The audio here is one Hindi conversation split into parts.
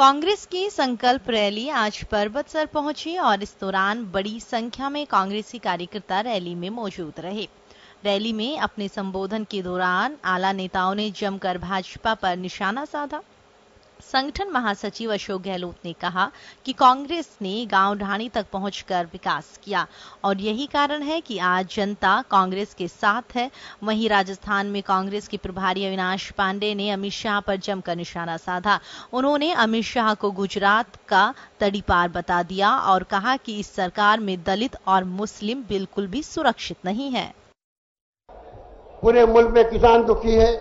कांग्रेस की संकल्प रैली आज पर्वतसर पहुंची और इस दौरान बड़ी संख्या में कांग्रेसी कार्यकर्ता रैली में मौजूद रहे। रैली में अपने संबोधन के दौरान आला नेताओं ने जमकर भाजपा पर निशाना साधा। संगठन महासचिव अशोक गहलोत ने कहा कि कांग्रेस ने गांव ढाणी तक पहुंचकर विकास किया और यही कारण है कि आज जनता कांग्रेस के साथ है। वहीं राजस्थान में कांग्रेस के प्रभारी अविनाश पांडे ने अमित शाह पर जमकर निशाना साधा। उन्होंने अमित शाह को गुजरात का तड़ीपार बता दिया और कहा कि इस सरकार में दलित और मुस्लिम बिल्कुल भी सुरक्षित नहीं है। पूरे मुल्क में किसान दुखी है,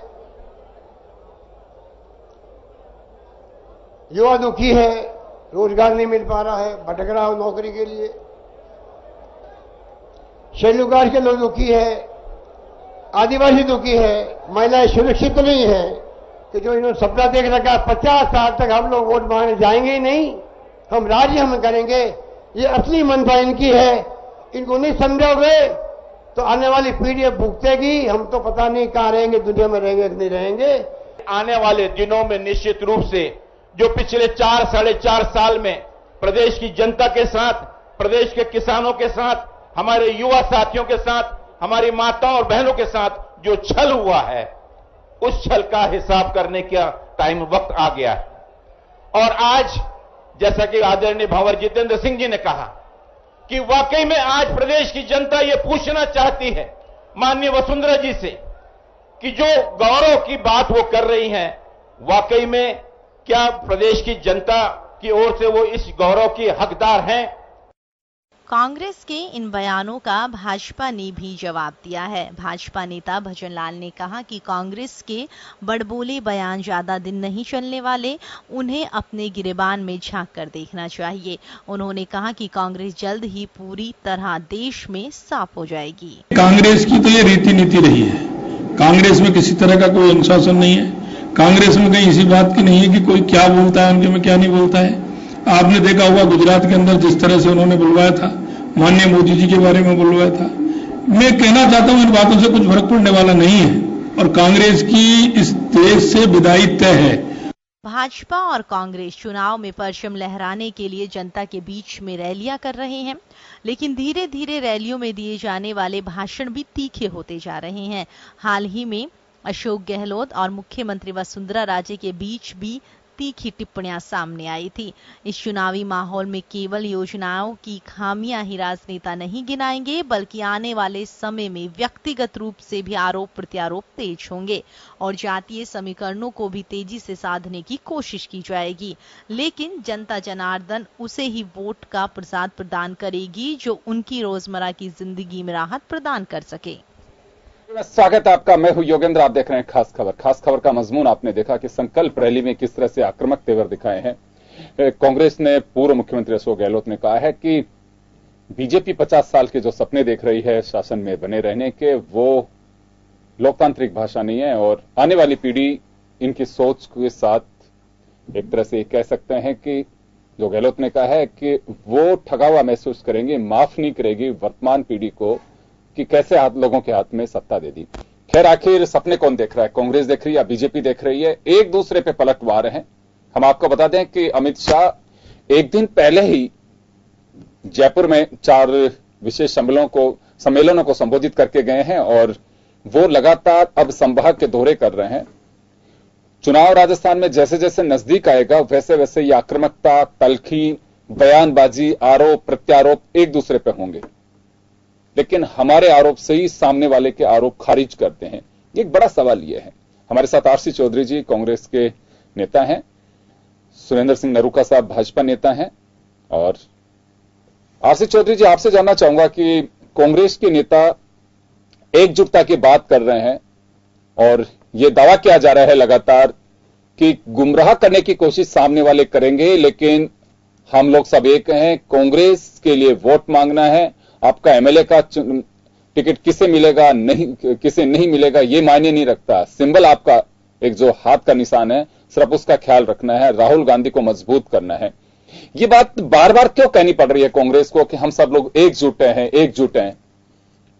युवा दुखी है, रोजगार नहीं मिल पा रहा है, भटक रहा है नौकरी के लिए। शेलुगार के लोग दुखी है, आदिवासी दुखी है, महिलाएं सुरक्षित नहीं है कि जो इन्होंने सपना देख रखा 50 साल तक हम लोग वोट मांगने जाएंगे ही नहीं, हम राज्य हम करेंगे। ये असली मंशा इनकी है। इनको नहीं समझोगे तो आने वाली पीढ़ी भुगतेगी। हम तो पता नहीं कहां रहेंगे, दुनिया में रहेंगे कि नहीं रहेंगे। आने वाले दिनों में निश्चित रूप से जो पिछले 4 साढ़े 4 साल में प्रदेश की जनता के साथ, प्रदेश के किसानों के साथ, हमारे युवा साथियों के साथ, हमारी माताओं और बहनों के साथ जो छल हुआ है, उस छल का हिसाब करने का टाइम वक्त आ गया है। और आज जैसा कि आदरणीय भंवर जितेंद्र सिंह जी ने कहा कि वाकई में आज प्रदेश की जनता ये पूछना चाहती है माननीय वसुंधरा जी से कि जो गौरव की बात वो कर रही हैं, वाकई में क्या प्रदेश की जनता की ओर से वो इस गौरव की हकदार हैं? कांग्रेस के इन बयानों का भाजपा ने भी जवाब दिया है। भाजपा नेता भजन लाल ने कहा कि कांग्रेस के बड़बोले बयान ज्यादा दिन नहीं चलने वाले, उन्हें अपने गिरेबान में झांक कर देखना चाहिए। उन्होंने कहा कि कांग्रेस जल्द ही पूरी तरह देश में साफ हो जाएगी। कांग्रेस की तो ये रीति नीति रही है। कांग्रेस में किसी तरह का कोई अनुशासन नहीं है। कांग्रेस में कहीं इसी बात की नहीं है कि कोई क्या बोलता है, उनके में क्या नहीं बोलता है। आपने देखा होगा गुजरात के अंदर जिस तरह से उन्होंने बुलवाया था, माननीय मोदी जी के बारे में बुलवाया था। मैं कहना चाहता हूं इन बातों से कुछ फर्क पड़ने वाला नहीं है और कांग्रेस की इस देश से विदाई तय है। भाजपा और कांग्रेस चुनाव में परचम लहराने के लिए जनता के बीच में रैलियां कर रहे हैं, लेकिन धीरे धीरे रैलियों में दिए जाने वाले भाषण भी तीखे होते जा रहे हैं। हाल ही में अशोक गहलोत और मुख्यमंत्री वसुंधरा राजे के बीच भी तीखी टिप्पणियां सामने आई थी। इस चुनावी माहौल में केवल योजनाओं की खामियां ही राजनेता नहीं गिनाएंगे, बल्कि आने वाले समय में व्यक्तिगत रूप से भी आरोप प्रत्यारोप तेज होंगे और जातीय समीकरणों को भी तेजी से साधने की कोशिश की जाएगी। लेकिन जनता जनार्दन उसे ही वोट का प्रसाद प्रदान करेगी जो उनकी रोजमर्रा की जिंदगी में राहत प्रदान कर सके। स्वागत है आपका, मैं हूं योगेंद्र। आप देख रहे हैं खास खबर। खास खबर का मजमून आपने देखा कि संकल्प रैली में किस तरह से आक्रामक तेवर दिखाए हैं। कांग्रेस ने पूर्व मुख्यमंत्री अशोक गहलोत ने कहा है कि बीजेपी 50 साल के जो सपने देख रही है शासन में बने रहने के, वो लोकतांत्रिक भाषा नहीं है और आने वाली पीढ़ी इनकी सोच के साथ एक तरह से कह सकते हैं कि जो गहलोत ने कहा है कि वो ठगा हुआ महसूस करेंगे, माफ नहीं करेगी वर्तमान पीढ़ी को कि कैसे लोगों के हाथ में सत्ता दे दी। खैर, आखिर सपने कौन देख रहा है, कांग्रेस देख रही है या बीजेपी देख रही है? एक दूसरे पे पलटवार हैं। हम आपको बता दें कि अमित शाह एक दिन पहले ही जयपुर में 4 विशेष सम्मेलनों को संबोधित करके गए हैं और वो लगातार अब संभाग के दौरे कर रहे हैं। चुनाव राजस्थान में जैसे जैसे नजदीक आएगा वैसे वैसे ये आक्रामकता, तलखी, बयानबाजी, आरोप प्रत्यारोप एक दूसरे पे होंगे, लेकिन हमारे आरोप से ही सामने वाले के आरोप खारिज करते हैं। एक बड़ा सवाल यह है। हमारे साथ आरसी चौधरी जी कांग्रेस के नेता हैं, सुरेंद्र सिंह नरूका साहब भाजपा नेता हैं। और आरसी चौधरी जी, आपसे जानना चाहूंगा कि कांग्रेस के नेता एकजुटता की बात कर रहे हैं और यह दावा किया जा रहा है लगातार कि गुमराह करने की कोशिश सामने वाले करेंगे, लेकिन हम लोग सब एक हैं, कांग्रेस के लिए वोट मांगना है। आपका एमएलए का टिकट किसे मिलेगा किसे नहीं मिलेगा ये मायने नहीं रखता। सिंबल आपका एक जो हाथ का निशान है, सिर्फ उसका ख्याल रखना है, राहुल गांधी को मजबूत करना है। ये बात बार बार क्यों कहनी पड़ रही है कांग्रेस को कि हम सब लोग एकजुट हैं?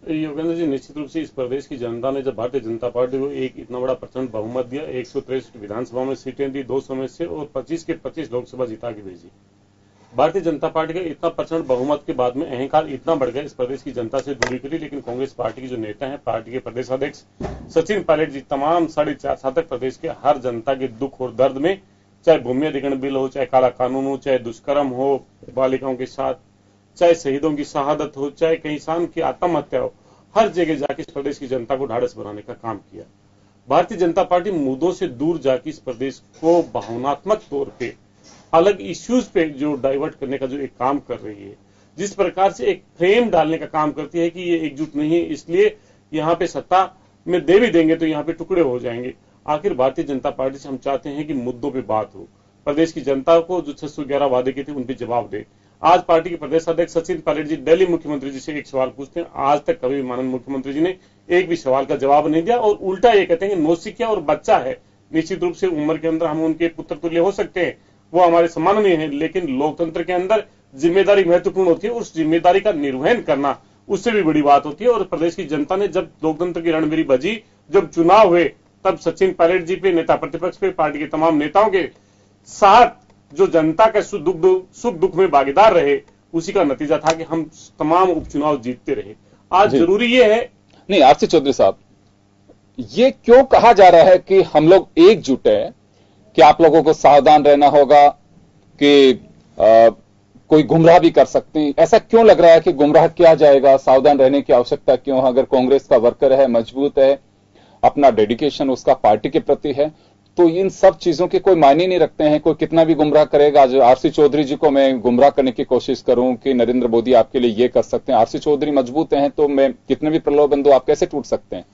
योगेंद्र जी, निश्चित रूप से इस प्रदेश की जनता ने जब भारतीय जनता पार्टी को एक इतना बड़ा प्रचंड बहुमत दिया, 163 विधानसभा में सीटें दी, 200 में से, और 25 के 25 लोकसभा जिता के भेजी। भारतीय जनता पार्टी का इतना प्रचंड बहुमत के बाद में अहंकार इतना बढ़ गया, इस प्रदेश की जनता से दूरी करी। लेकिन कांग्रेस पार्टी के जो नेता हैं, पार्टी के प्रदेश अध्यक्ष सचिन पायलट जी, तमाम 4.5 साल तक प्रदेश के हर जनता के दुख और दर्द में, चाहे भूमि अधिग्रहण बिल हो, चाहे काला कानून हो, चाहे दुष्कर्म हो बालिकाओं के साथ, चाहे शहीदों की शहादत हो, चाहे कहीं किसान की आत्महत्या हो, हर जगह जाके इस प्रदेश की जनता को ढाढ़स बनाने का काम किया। भारतीय जनता पार्टी मुद्दों से दूर जाके इस प्रदेश को भावनात्मक तौर पे अलग इश्यूज पे जो डाइवर्ट करने का जो एक काम कर रही है, जिस प्रकार से एक फ्रेम डालने का काम करती है कि ये एकजुट नहीं है, इसलिए यहाँ पे सत्ता में दे भी देंगे तो यहाँ पे टुकड़े हो जाएंगे। आखिर भारतीय जनता पार्टी से हम चाहते हैं कि मुद्दों पे बात हो, प्रदेश की जनता को जो 611 वादे किए थे उन पे जवाब दे। आज पार्टी के प्रदेश अध्यक्ष सचिन पायलट जी दिल्ली मुख्यमंत्री जी से एक सवाल पूछते हैं, आज तक कभी माननीय मुख्यमंत्री जी ने एक भी सवाल का जवाब नहीं दिया, और उल्टा ये कहते हैं कि नौसिखिया और बच्चा है। निश्चित रूप से उम्र के अंदर हम उनके पुत्र तुल्य हो सकते हैं, वो हमारे सम्माननीय है, लेकिन लोकतंत्र के अंदर जिम्मेदारी महत्वपूर्ण होती है, उस जिम्मेदारी का निर्वहन करना उससे भी बड़ी बात होती है। और प्रदेश की जनता ने जब लोकतंत्र की रणबीरी बजी, जब चुनाव हुए, तब सचिन पायलट जी पे, नेता प्रतिपक्ष पे, पार्टी के तमाम नेताओं के साथ जो जनता के सुख दुख में भागीदार रहे, उसी का नतीजा था कि हम तमाम उपचुनाव जीतते रहे। आज जरूरी ये है, नहीं आरसी चौधरी साहब, ये क्यों कहा जा रहा है कि हम लोग एकजुट है, कि आप लोगों को सावधान रहना होगा कि कोई गुमराह भी कर सकते हैं, ऐसा क्यों लग रहा है कि गुमराह किया जाएगा, सावधान रहने की आवश्यकता क्यों? अगर कांग्रेस का वर्कर है, मजबूत है, अपना डेडिकेशन उसका पार्टी के प्रति है, तो इन सब चीजों के कोई मायने नहीं रखते हैं। कोई कितना भी गुमराह करेगा, आज आरसी चौधरी जी को मैं गुमराह करने की कोशिश करूं कि नरेंद्र मोदी आपके लिए ये कर सकते हैं, आरसी चौधरी मजबूत हैं, तो मैं कितने भी प्रलोभन दूं, आप कैसे टूट सकते हैं?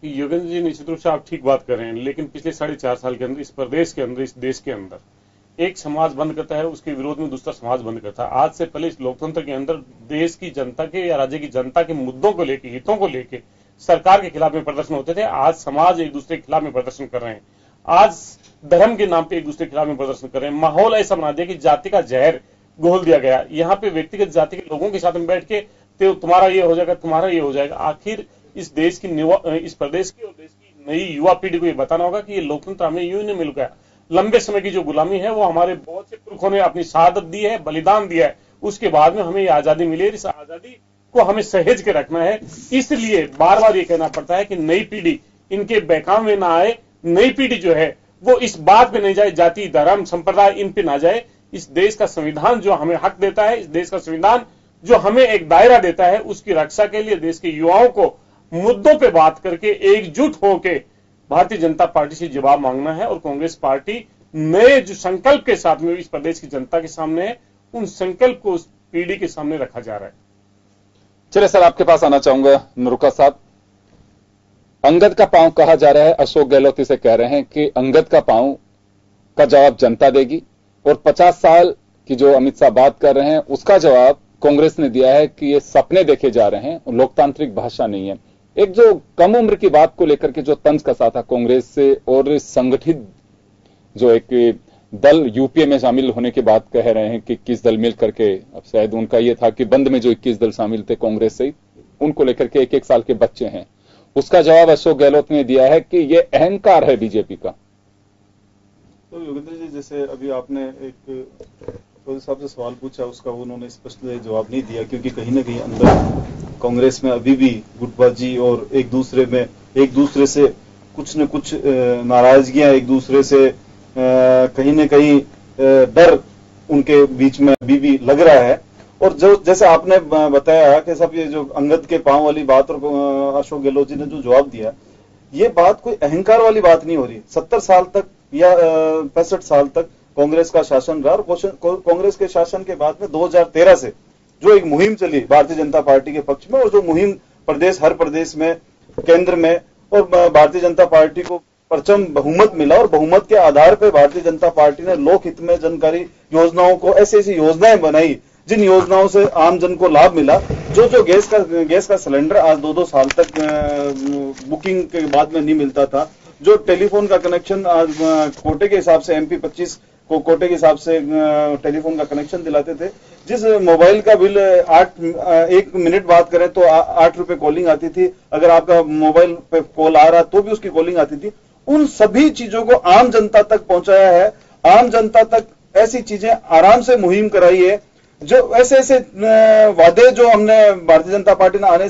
योगेंद्र जी, निश्चित रूप से आप ठीक बात कर रहे हैं, लेकिन पिछले 4.5 साल के अंदर इस प्रदेश के अंदर, इस देश के अंदर एक समाज बंद करता है, उसके विरोध में दूसरा समाज बंद करता है। आज से पहले इस लोकतंत्र के अंदर देश की जनता के या राज्य की जनता के मुद्दों को लेकर, हितों को लेकर सरकार के खिलाफ में प्रदर्शन होते थे। आज समाज एक दूसरे के खिलाफ में प्रदर्शन कर रहे हैं, आज धर्म के नाम पे एक दूसरे के खिलाफ में प्रदर्शन कर रहे हैं। माहौल ऐसा बना दिया कि जाति का जहर घोल दिया गया। यहाँ पे व्यक्तिगत जाति के लोगों के साथ में बैठ के तो तुम्हारा ये हो जाएगा, तुम्हारा ये हो जाएगा। आखिर इस देश की, इस प्रदेश की और देश की नई युवा पीढ़ी को ये बताना होगा कि ये लोकतंत्र हमें यूं नहीं मिल गया। लंबे समय की जो गुलामी है वो हमारे बहुत से पुरखों ने अपनी शहादत दी है, बलिदान दिया है, उसके बाद में हमें ये आजादी मिली है। इस आजादी को हमें सहेज के रखना है। इसलिए बार बार ये कहना पड़ता है कि नई पीढ़ी इनके बहकावे में ना आए, नई पीढ़ी जो है वो इस बात पे नहीं जाए, जाति धर्म संप्रदाय इन पे ना जाए। इस देश का संविधान जो हमें हक देता है, इस देश का संविधान जो हमें एक दायरा देता है, उसकी रक्षा के लिए देश के युवाओं को मुद्दों पे बात करके एकजुट होकर भारतीय जनता पार्टी से जवाब मांगना है। और कांग्रेस पार्टी नए जो संकल्प के साथ में इस प्रदेश की जनता के सामने है, उन संकल्प को उस पीढ़ी के सामने रखा जा रहा है। चलिए सर, आपके पास आना चाहूंगा नुरुका साहब। अंगद का पांव कहा जा रहा है, अशोक गहलोत इसे कह रहे हैं कि अंगद का पांव का जवाब जनता देगी, और 50 साल की जो अमित शाह बात कर रहे हैं उसका जवाब कांग्रेस ने दिया है कि ये सपने देखे जा रहे हैं, लोकतांत्रिक भाषा नहीं है। एक जो कम उम्र की बात को लेकर के जो तंज कसा था कांग्रेस से, और संगठित जो एक दल यूपीए में शामिल होने के बाद कह रहे हैं कि 21 दल मिल करके, अब शायद उनका यह था कि बंद में जो 21 दल शामिल थे कांग्रेस से, उनको लेकर के 1-1 साल के बच्चे हैं, उसका जवाब अशोक गहलोत ने दिया है कि यह अहंकार है बीजेपी का। तो योगेंद्र जी, जैसे अभी आपने एक चौधरी साहब से सवाल पूछा, उसका उन्होंने स्पष्ट जवाब नहीं दिया, क्योंकि कहीं ना कहीं अंदर कांग्रेस में अभी भी गुटबाजी और एक दूसरे से कुछ न कुछ नाराजगियां, एक दूसरे से कहीं न कहीं डर उनके बीच में अभी भी लग रहा है। और जो जैसे आपने बताया कि सब ये जो अंगद के पांव वाली बात और अशोक गहलोत जी ने जो जवाब दिया, ये बात कोई अहंकार वाली बात नहीं हो रही। 70 साल तक या 65 साल तक कांग्रेस का शासन रहा, और कांग्रेस के शासन के बाद में 2013 से जो एक मुहिम चली भारतीय जनता पार्टी के पक्ष में, और जो मुहिम हर प्रदेश में, केंद्र में, और भारतीय जनता पार्टी को प्रचंड बहुमत मिला, और बहुमत के आधार पर भारतीय जनता पार्टी ने लोक हित में जनकारी योजनाओं को, ऐसी योजनाएं बनाई जिन योजनाओं से आम जन को लाभ मिला। जो गैस का सिलेंडर आज 2-2 साल तक बुकिंग के बाद में नहीं मिलता था, जो टेलीफोन का कनेक्शन आज कोटे के हिसाब से MP 25 कोटे के हिसाब से टेलीफोन का कनेक्शन दिलाते थे। जिस मोबाइल का बिल 1 मिनट बात करें तो 8 रुपए कॉलिंग आती थी, अगर आपका मोबाइल पे कॉल आ रहा तो भी उसकी कॉलिंग आती थी। उन सभी चीजों को आम जनता तक पहुंचाया है, आम जनता तक ऐसी चीजें आराम से मुहिम कराई है। जो ऐसे ऐसे वादे जो हमने भारतीय जनता पार्टी ने आने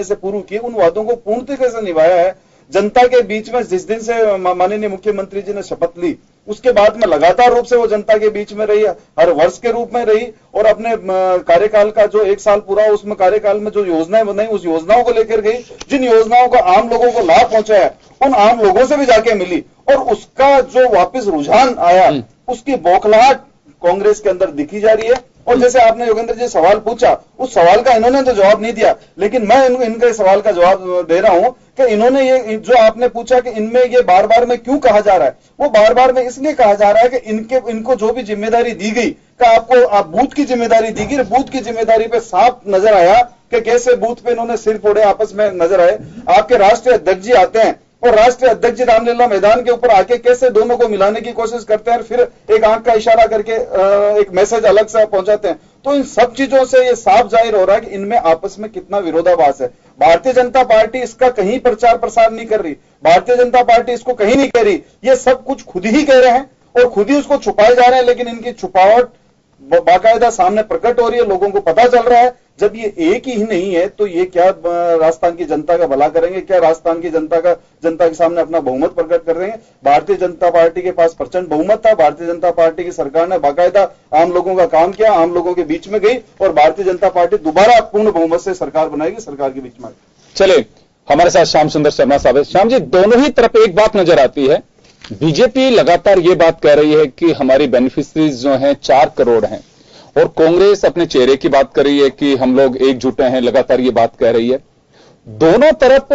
से पूर्व किए, उन वादों को पूर्णतः से निभाया है। जनता के बीच में जिस दिन से माननीय मुख्यमंत्री जी ने शपथ ली, उसके बाद में लगातार रूप से वो जनता के बीच में रही, हर वर्ष के रूप में रही, और अपने कार्यकाल का जो 1 साल पूरा, उसमें कार्यकाल में जो योजनाएं बनाई, उस योजनाओं को लेकर गई। जिन योजनाओं का आम लोगों को लाभ पहुंचा है, उन आम लोगों से भी जाके मिली, और उसका जो वापस रुझान आया, उसकी बौखलाहट कांग्रेस के अंदर दिखी जा रही है। और जैसे आपने योगेंद्र जी सवाल पूछा, उस सवाल का इन्होंने तो जवाब नहीं दिया, लेकिन मैं इनके सवाल का जवाब दे रहा हूं कि इन्होंने ये जो आपने पूछा कि इनमें ये बार बार में क्यों कहा जा रहा है, वो बार बार में इसलिए कहा जा रहा है कि इनको जो भी जिम्मेदारी दी गई, का आपको आप बूथ की जिम्मेदारी दी गई, बूथ की जिम्मेदारी पे साफ नजर आया कि कैसे बूथ पे इन्होंने सिर फोड़े, आपस में नजर आए। आपके राष्ट्रीय अध्यक्ष जी आते हैं और राष्ट्रीय अध्यक्ष जी रामलीला मैदान के ऊपर आके कैसे दोनों को मिलाने की कोशिश करते हैं, फिर एक आंख का इशारा करके एक मैसेज अलग सा पहुंचाते हैं। तो इन सब चीजों से ये साफ जाहिर हो रहा है कि इनमें आपस में कितना विरोधाभास है। भारतीय जनता पार्टी इसका कहीं प्रचार प्रसार नहीं कर रही, भारतीय जनता पार्टी इसको कहीं नहीं कह रही, ये सब कुछ खुद ही कह रहे हैं और खुद ही उसको छुपाए जा रहे हैं। लेकिन इनकी छुपावट बाकायदा सामने प्रकट हो रही है, लोगों को पता चल रहा है। जब ये एक ही नहीं है तो ये क्या राजस्थान की जनता का भला करेंगे, क्या राजस्थान की जनता के सामने अपना बहुमत प्रकट कर रहे हैं। भारतीय जनता पार्टी के पास प्रचंड बहुमत था, भारतीय जनता पार्टी की सरकार ने बाकायदा आम लोगों का काम किया, आम लोगों के बीच में गई, और भारतीय जनता पार्टी दोबारा पूर्ण बहुमत से सरकार बनाएगी, सरकार के बीच में। चले, हमारे साथ श्याम सुंदर शर्मा साहब है। श्याम जी, दोनों ही तरफ एक बात नजर आती है, बीजेपी लगातार ये बात कह रही है कि हमारी बेनिफिशरीज जो हैं 4 करोड़ हैं, और कांग्रेस अपने चेहरे की बात कर रही है कि हम लोग एकजुट हैं, लगातार ये बात कह रही है। दोनों तरफ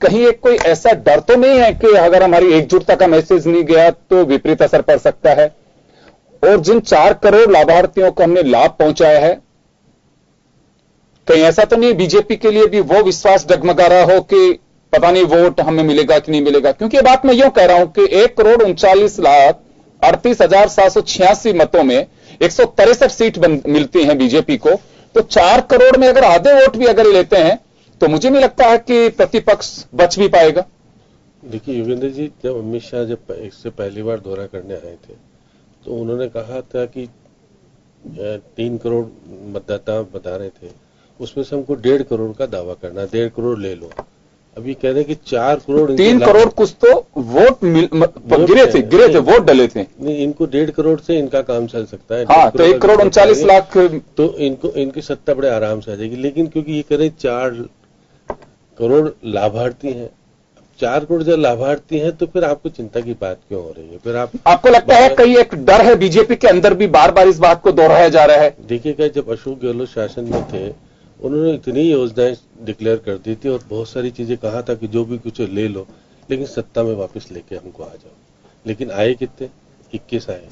कहीं एक कोई ऐसा डर तो नहीं है कि अगर हमारी एकजुटता का मैसेज नहीं गया तो विपरीत असर पड़ सकता है? और जिन 4 करोड़ लाभार्थियों को हमने लाभ पहुंचाया है, कहीं ऐसा तो नहीं बीजेपी के लिए भी वो विश्वास डगमगा रहा हो कि पता नहीं वोट हमें मिलेगा कि नहीं मिलेगा? क्योंकि ये बात मैं यूं कह रहा हूं कि 1,39,38,786 मतों में 163 सीट मिलती हैं बीजेपी को, तो 4 करोड़ में अगर आधे वोट भी अगर लेते हैं तो मुझे नहीं लगता है कि प्रतिपक्ष बच भी पाएगा। देखिए योगेंद्र जी, जब अमित शाह जब इससे पहली बार दौरा करने आए थे तो उन्होंने कहा था कि 3 करोड़ मतदाता बता रहे थे, उसमें से हमको 1.5 करोड़ का दावा करना, 1.5 करोड़ ले लो। अभी कह रहे हैं कि 4 करोड़ 3 करोड़ कुछ तो वोट गिरे थे, वोट डले थे। नहीं, इनको 1.5 करोड़ से इनका काम चल सकता है। हाँ, तो 1,39,00,000 तो इनकी सत्ता बड़े आराम से आ जाएगी। लेकिन क्योंकि ये कह रहे 4 करोड़ लाभार्थी हैं, 4 करोड़ जब लाभार्थी हैं तो फिर आपको चिंता की बात क्यों हो रही है? फिर आपको लगता है कहीं एक डर है बीजेपी के अंदर भी, बार बार इस बात को दोहराया जा रहा है? देखिएगा, जब अशोक गहलोत शासन में थे उन्होंने इतनी योजनाएं डिक्लेयर कर दी थी और बहुत सारी चीजें कहा था कि जो भी कुछ ले लो, लेकिन सत्ता में वापस लेके हमको आ जाओ। लेकिन आए कितने? 21 आए।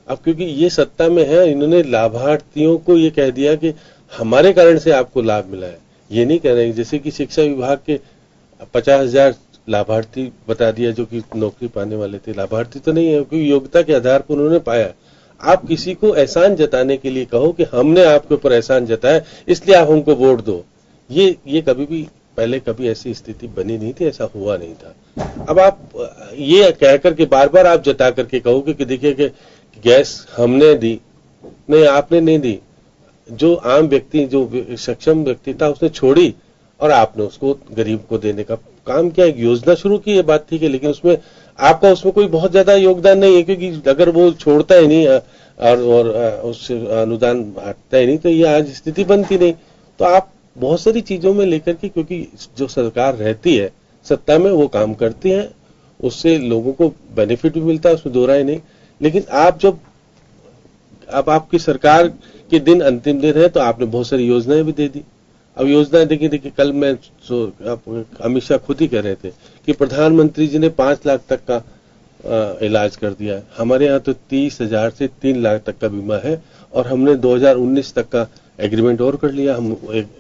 अब क्योंकि ये सत्ता में है, इन्होंने लाभार्थियों को ये कह दिया कि हमारे कारण से आपको लाभ मिला है। ये नहीं कह रहे, जैसे कि शिक्षा विभाग के 50,000 लाभार्थी बता दिया जो कि नौकरी पाने वाले थे। लाभार्थी तो नहीं है, क्योंकि योग्यता के आधार पर उन्होंने पाया। आप किसी को एहसान जताने के लिए कहो कि हमने आपके ऊपर एहसान जताया इसलिए आप हमको वोट दो, ये कभी भी पहले कभी ऐसी स्थिति बनी नहीं थी, ऐसा हुआ नहीं था। अब आप ये कह करके बार बार आप जता करके कहोगे कि देखिए कि गैस हमने दी, नहीं आपने नहीं दी, जो आम व्यक्ति, जो सक्षम व्यक्ति था उसने छोड़ी और आपने उसको गरीब को देने का काम किया, एक योजना शुरू की, ये बात ठीक है, लेकिन उसमें आपका उसमें कोई बहुत ज्यादा योगदान नहीं है, क्योंकि अगर वो छोड़ता ही नहीं और उससे अनुदान हटता ही नहीं तो ये आज स्थिति बनती नहीं। तो आप बहुत सारी चीजों में लेकर के, क्योंकि जो सरकार रहती है सत्ता में वो काम करती है, उससे लोगों को बेनिफिट भी मिलता है, उसमें दो राय नहीं। लेकिन आप जब अब आपकी सरकार के दिन अंतिम दिन है तो आपने बहुत सारी योजनाएं भी दे दी। अब योजनाएं देखिए कल मैं अमित शाह खुद ही कह रहे थे कि प्रधानमंत्री जी ने 5 लाख तक का इलाज कर दिया है। हमारे यहाँ तो 30,000 से 3 लाख तक का बीमा है और हमने 2019 तक का एग्रीमेंट और कर लिया। हम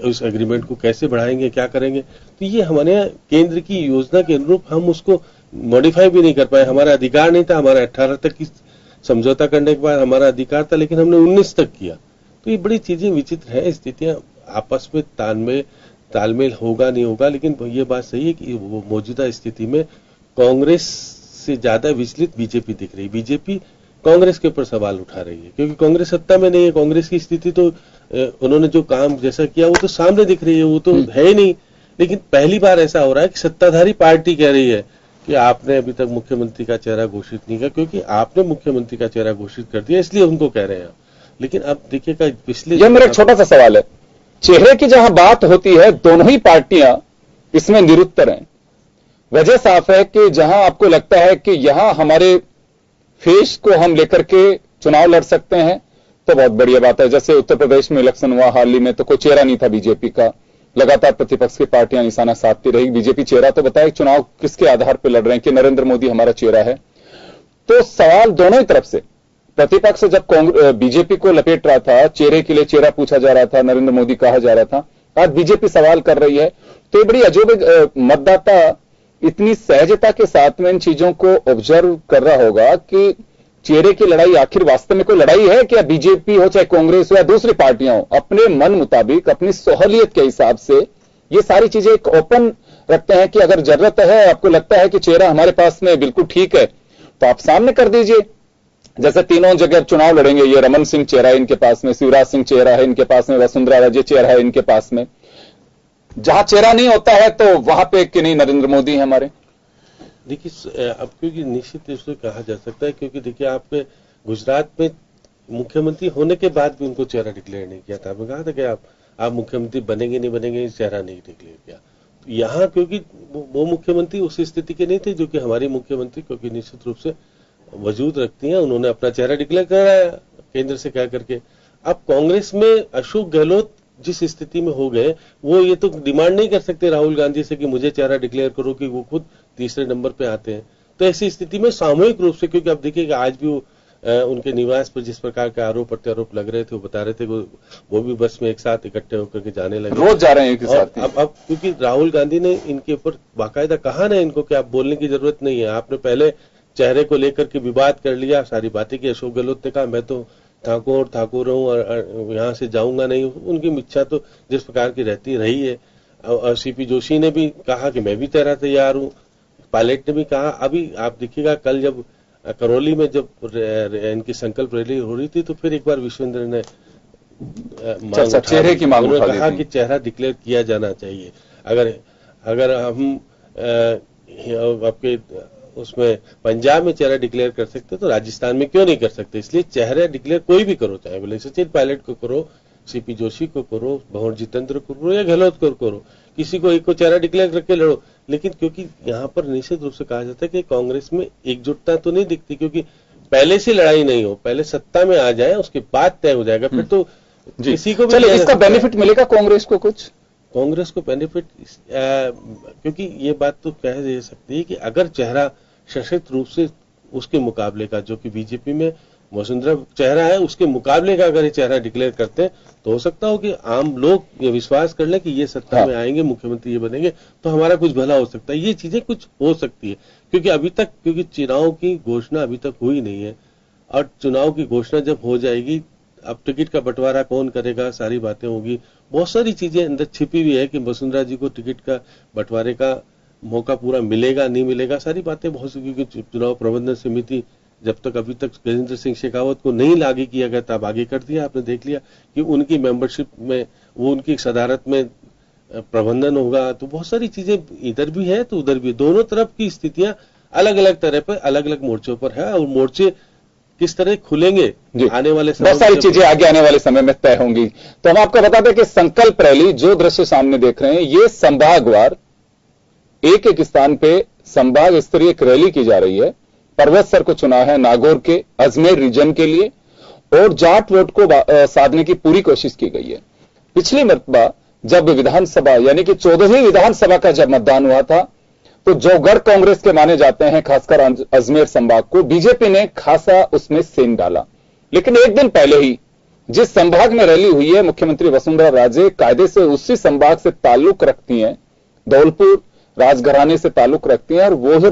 उस एग्रीमेंट को कैसे बढ़ाएंगे, क्या करेंगे, तो ये हमारे यहाँ केंद्र की योजना के अनुरूप हम उसको मॉडिफाई भी नहीं कर पाए। हमारा अधिकार नहीं था, हमारा 18 तक की समझौता करने के बाद हमारा अधिकार था, लेकिन हमने 19 तक किया। तो ये बड़ी चीजें विचित्र है, स्थितियां आपस में तालमेल होगा नहीं होगा। लेकिन ये बात सही है कि वो मौजूदा स्थिति में कांग्रेस से ज्यादा विचलित बीजेपी दिख रही है। बीजेपी कांग्रेस के ऊपर सवाल उठा रही है क्योंकि कांग्रेस सत्ता में नहीं है। कांग्रेस की स्थिति तो उन्होंने जो काम जैसा किया वो तो सामने दिख रही है, वो तो है ही नहीं। लेकिन पहली बार ऐसा हो रहा है कि सत्ताधारी पार्टी कह रही है कि आपने अभी तक मुख्यमंत्री का चेहरा घोषित नहीं किया, क्योंकि आपने मुख्यमंत्री का चेहरा घोषित कर दिया इसलिए उनको कह रहे हैं। लेकिन अब देखिएगा पिछले, यह मेरा एक छोटा सा सवाल है, चेहरे की जहां बात होती है दोनों ही पार्टियां इसमें निरुत्तर हैं। वजह साफ है कि जहां आपको लगता है कि यहां हमारे फेस को हम लेकर के चुनाव लड़ सकते हैं तो बहुत बढ़िया बात है। जैसे उत्तर प्रदेश में इलेक्शन हुआ हाल ही में, तो कोई चेहरा नहीं था बीजेपी का, लगातार प्रतिपक्ष की पार्टियां निशाना साधती रही। बीजेपी चेहरा तो बताए, चुनाव किसके आधार पर लड़ रहे हैं कि नरेंद्र मोदी हमारा चेहरा है। तो सवाल दोनों ही तरफ से, प्रतिपक्ष जब बीजेपी को लपेट रहा था, चेहरे के लिए चेहरा पूछा जा रहा था, नरेंद्र मोदी कहा जा रहा था, आज बीजेपी सवाल कर रही है। तो ये बड़ी अजूब, मतदाता इतनी सहजता के साथ में इन चीजों को ऑब्जर्व कर रहा होगा कि चेहरे की लड़ाई आखिर वास्तव में कोई लड़ाई है क्या? बीजेपी हो चाहे कांग्रेस हो या दूसरी पार्टियां हो, अपने मन मुताबिक अपनी सहूलियत के हिसाब से ये सारी चीजें एक ओपन रखते हैं कि अगर जरूरत है, आपको लगता है कि चेहरा हमारे पास में बिल्कुल ठीक है तो आप सामने कर दीजिए। जैसे तीनों जगह चुनाव लड़ेंगे, ये रमन सिंह चेहरा है इनके पास में, शिवराज सिंह चेहरा है इनके पास में, वसुंधरा राजे चेहरा है इनके पास में। जहां चेहरा नहीं होता है तो वहां पे कि नहीं नरेंद्र मोदी है हमारे। देखिए अब क्योंकि निश्चित रूप से कहा जा सकता है, क्योंकि देखिए आपके गुजरात में मुख्यमंत्री होने के बाद भी उनको चेहरा डिक्लेयर नहीं किया था। आपने कहा था कि आप मुख्यमंत्री बनेंगे नहीं बनेंगे, चेहरा नहीं डिक्लेयर किया। यहाँ क्योंकि वो मुख्यमंत्री उस स्थिति के नहीं थे जो कि हमारी मुख्यमंत्री, क्योंकि निश्चित रूप से वजूद रखती हैं, उन्होंने अपना चेहरा डिक्लेयर कराया केंद्र से कह करके। अब कांग्रेस में अशोक गहलोत जिस स्थिति में हो गए, वो ये तो डिमांड नहीं कर सकते राहुल गांधी से कि मुझे चेहरा डिक्लेयर करो, कि वो खुद तीसरे नंबर पे आते हैं। तो ऐसी स्थिति में सामूहिक रूप से, क्योंकि अब देखिएगा आज भी उनके निवास पर जिस प्रकार के आरोप प्रत्यारोप लग रहे थे, वो बता रहे थे वो भी बस में एक साथ इकट्ठे होकर के जाने लगे, रोज जा रहे हैं एक साथ। अब क्योंकि राहुल गांधी ने इनके ऊपर बाकायदा कहा ना इनको कि आप बोलने की जरूरत नहीं है, आपने पहले चेहरे को लेकर के विवाद कर लिया, सारी बातें की। अशोक गहलोत ने कहा मैं तो ठाकुर हूं और यहाँ से जाऊंगा नहीं। उनकी इच्छा तो जिस प्रकार की रहती रही है। और सीपी जोशी ने भी कहा कि मैं भी तेरा तैयार हूं, पायलट ने भी कहा। अभी आप देखिएगा कल जब करौली में जब इनकी संकल्प रैली हो रही थी तो फिर एक बार विश्वेंद्र ने चेहरे की मांग उठा दी, कहा कि चेहरा डिक्लेयर किया जाना चाहिए। अगर हम आपके उसमें पंजाब में चेहरा डिक्लेयर कर सकते तो राजस्थान में क्यों नहीं कर सकते? इसलिए चेहरा डिक्लेयर कोई भी करो, चाहे बोले सचिन पायलट को करो, सीपी जोशी को करो, भंवर जितेंद्र को करो या गहलोत को करो, किसी को एक को चेहरा डिक्लेयर करके लड़ो। लेकिन क्योंकि यहाँ पर निश्चित रूप से कहा जाता है कि कांग्रेस में एकजुटता तो नहीं दिखती, क्योंकि पहले से लड़ाई नहीं हो, पहले सत्ता में आ जाए उसके बाद तय हो जाएगा, फिर तो किसी को भी इसका बेनिफिट मिलेगा कांग्रेस को कुछ? कांग्रेस को बेनिफिट क्योंकि ये बात तो कह दे सकती है कि अगर चेहरा सशक्त रूप से उसके मुकाबले का, जो कि बीजेपी में वसुंधरा चेहरा है, उसके मुकाबले का अगर ये चेहरा डिक्लेयर करते हैं तो हो सकता हो कि आम लोग ये विश्वास कर लें कि ये सत्ता में आएंगे, मुख्यमंत्री ये बनेंगे तो हमारा कुछ भला हो सकता है। ये चीजें कुछ हो सकती है, क्योंकि अभी तक क्योंकि चुनाव की घोषणा अभी तक हुई नहीं है, और चुनाव की घोषणा जब हो जाएगी, अब टिकट का बंटवारा कौन करेगा, सारी बातें होगी, बहुत सारी चीजें अंदर छिपी हुई है कि वसुंधरा जी को टिकट का बंटवारे का मौका पूरा मिलेगा नहीं मिलेगा, सारी बातें बहुत सी, क्योंकि चुनाव प्रबंधन समिति जब तक अभी तक गजेंद्र सिंह शेखावत को नहीं लागू किया गया तब आगे कर दिया। आपने देख लिया कि उनकी मेंबरशिप में वो उनकी सदारत में प्रबंधन होगा, तो बहुत सारी चीजें इधर भी है तो उधर भी, दोनों तरफ की स्थितियां अलग अलग तरह पर अलग अलग मोर्चों पर है, और मोर्चे किस तरह खुलेंगे आने वाले समय, बहुत सारी चीजें आगे आने वाले समय में तय होंगी। तो हम आपको बता दें कि संकल्प रैली जो दृश्य सामने देख रहे हैं, ये संभागवार एक एक स्थान पे संभाग स्तरीय एक रैली की जा रही है। पर्वत सर को चुना है नागौर के अजमेर रीजन के लिए, और जाट वोट को साधने की पूरी कोशिश की गई है। पिछली मरतबा जब विधानसभा यानी कि 14वीं विधानसभा का जब मतदान हुआ था तो जो गढ़ कांग्रेस के माने जाते हैं, खासकर अजमेर संभाग को, बीजेपी ने खासा उसमें सेंध डाला। लेकिन एक दिन पहले ही जिस संभाग में रैली हुई है, मुख्यमंत्री वसुंधरा राजे कायदे से उसी संभाग से ताल्लुक रखती हैं, धौलपुर राजघराने से ताल्लुक रखती हैं और वो जो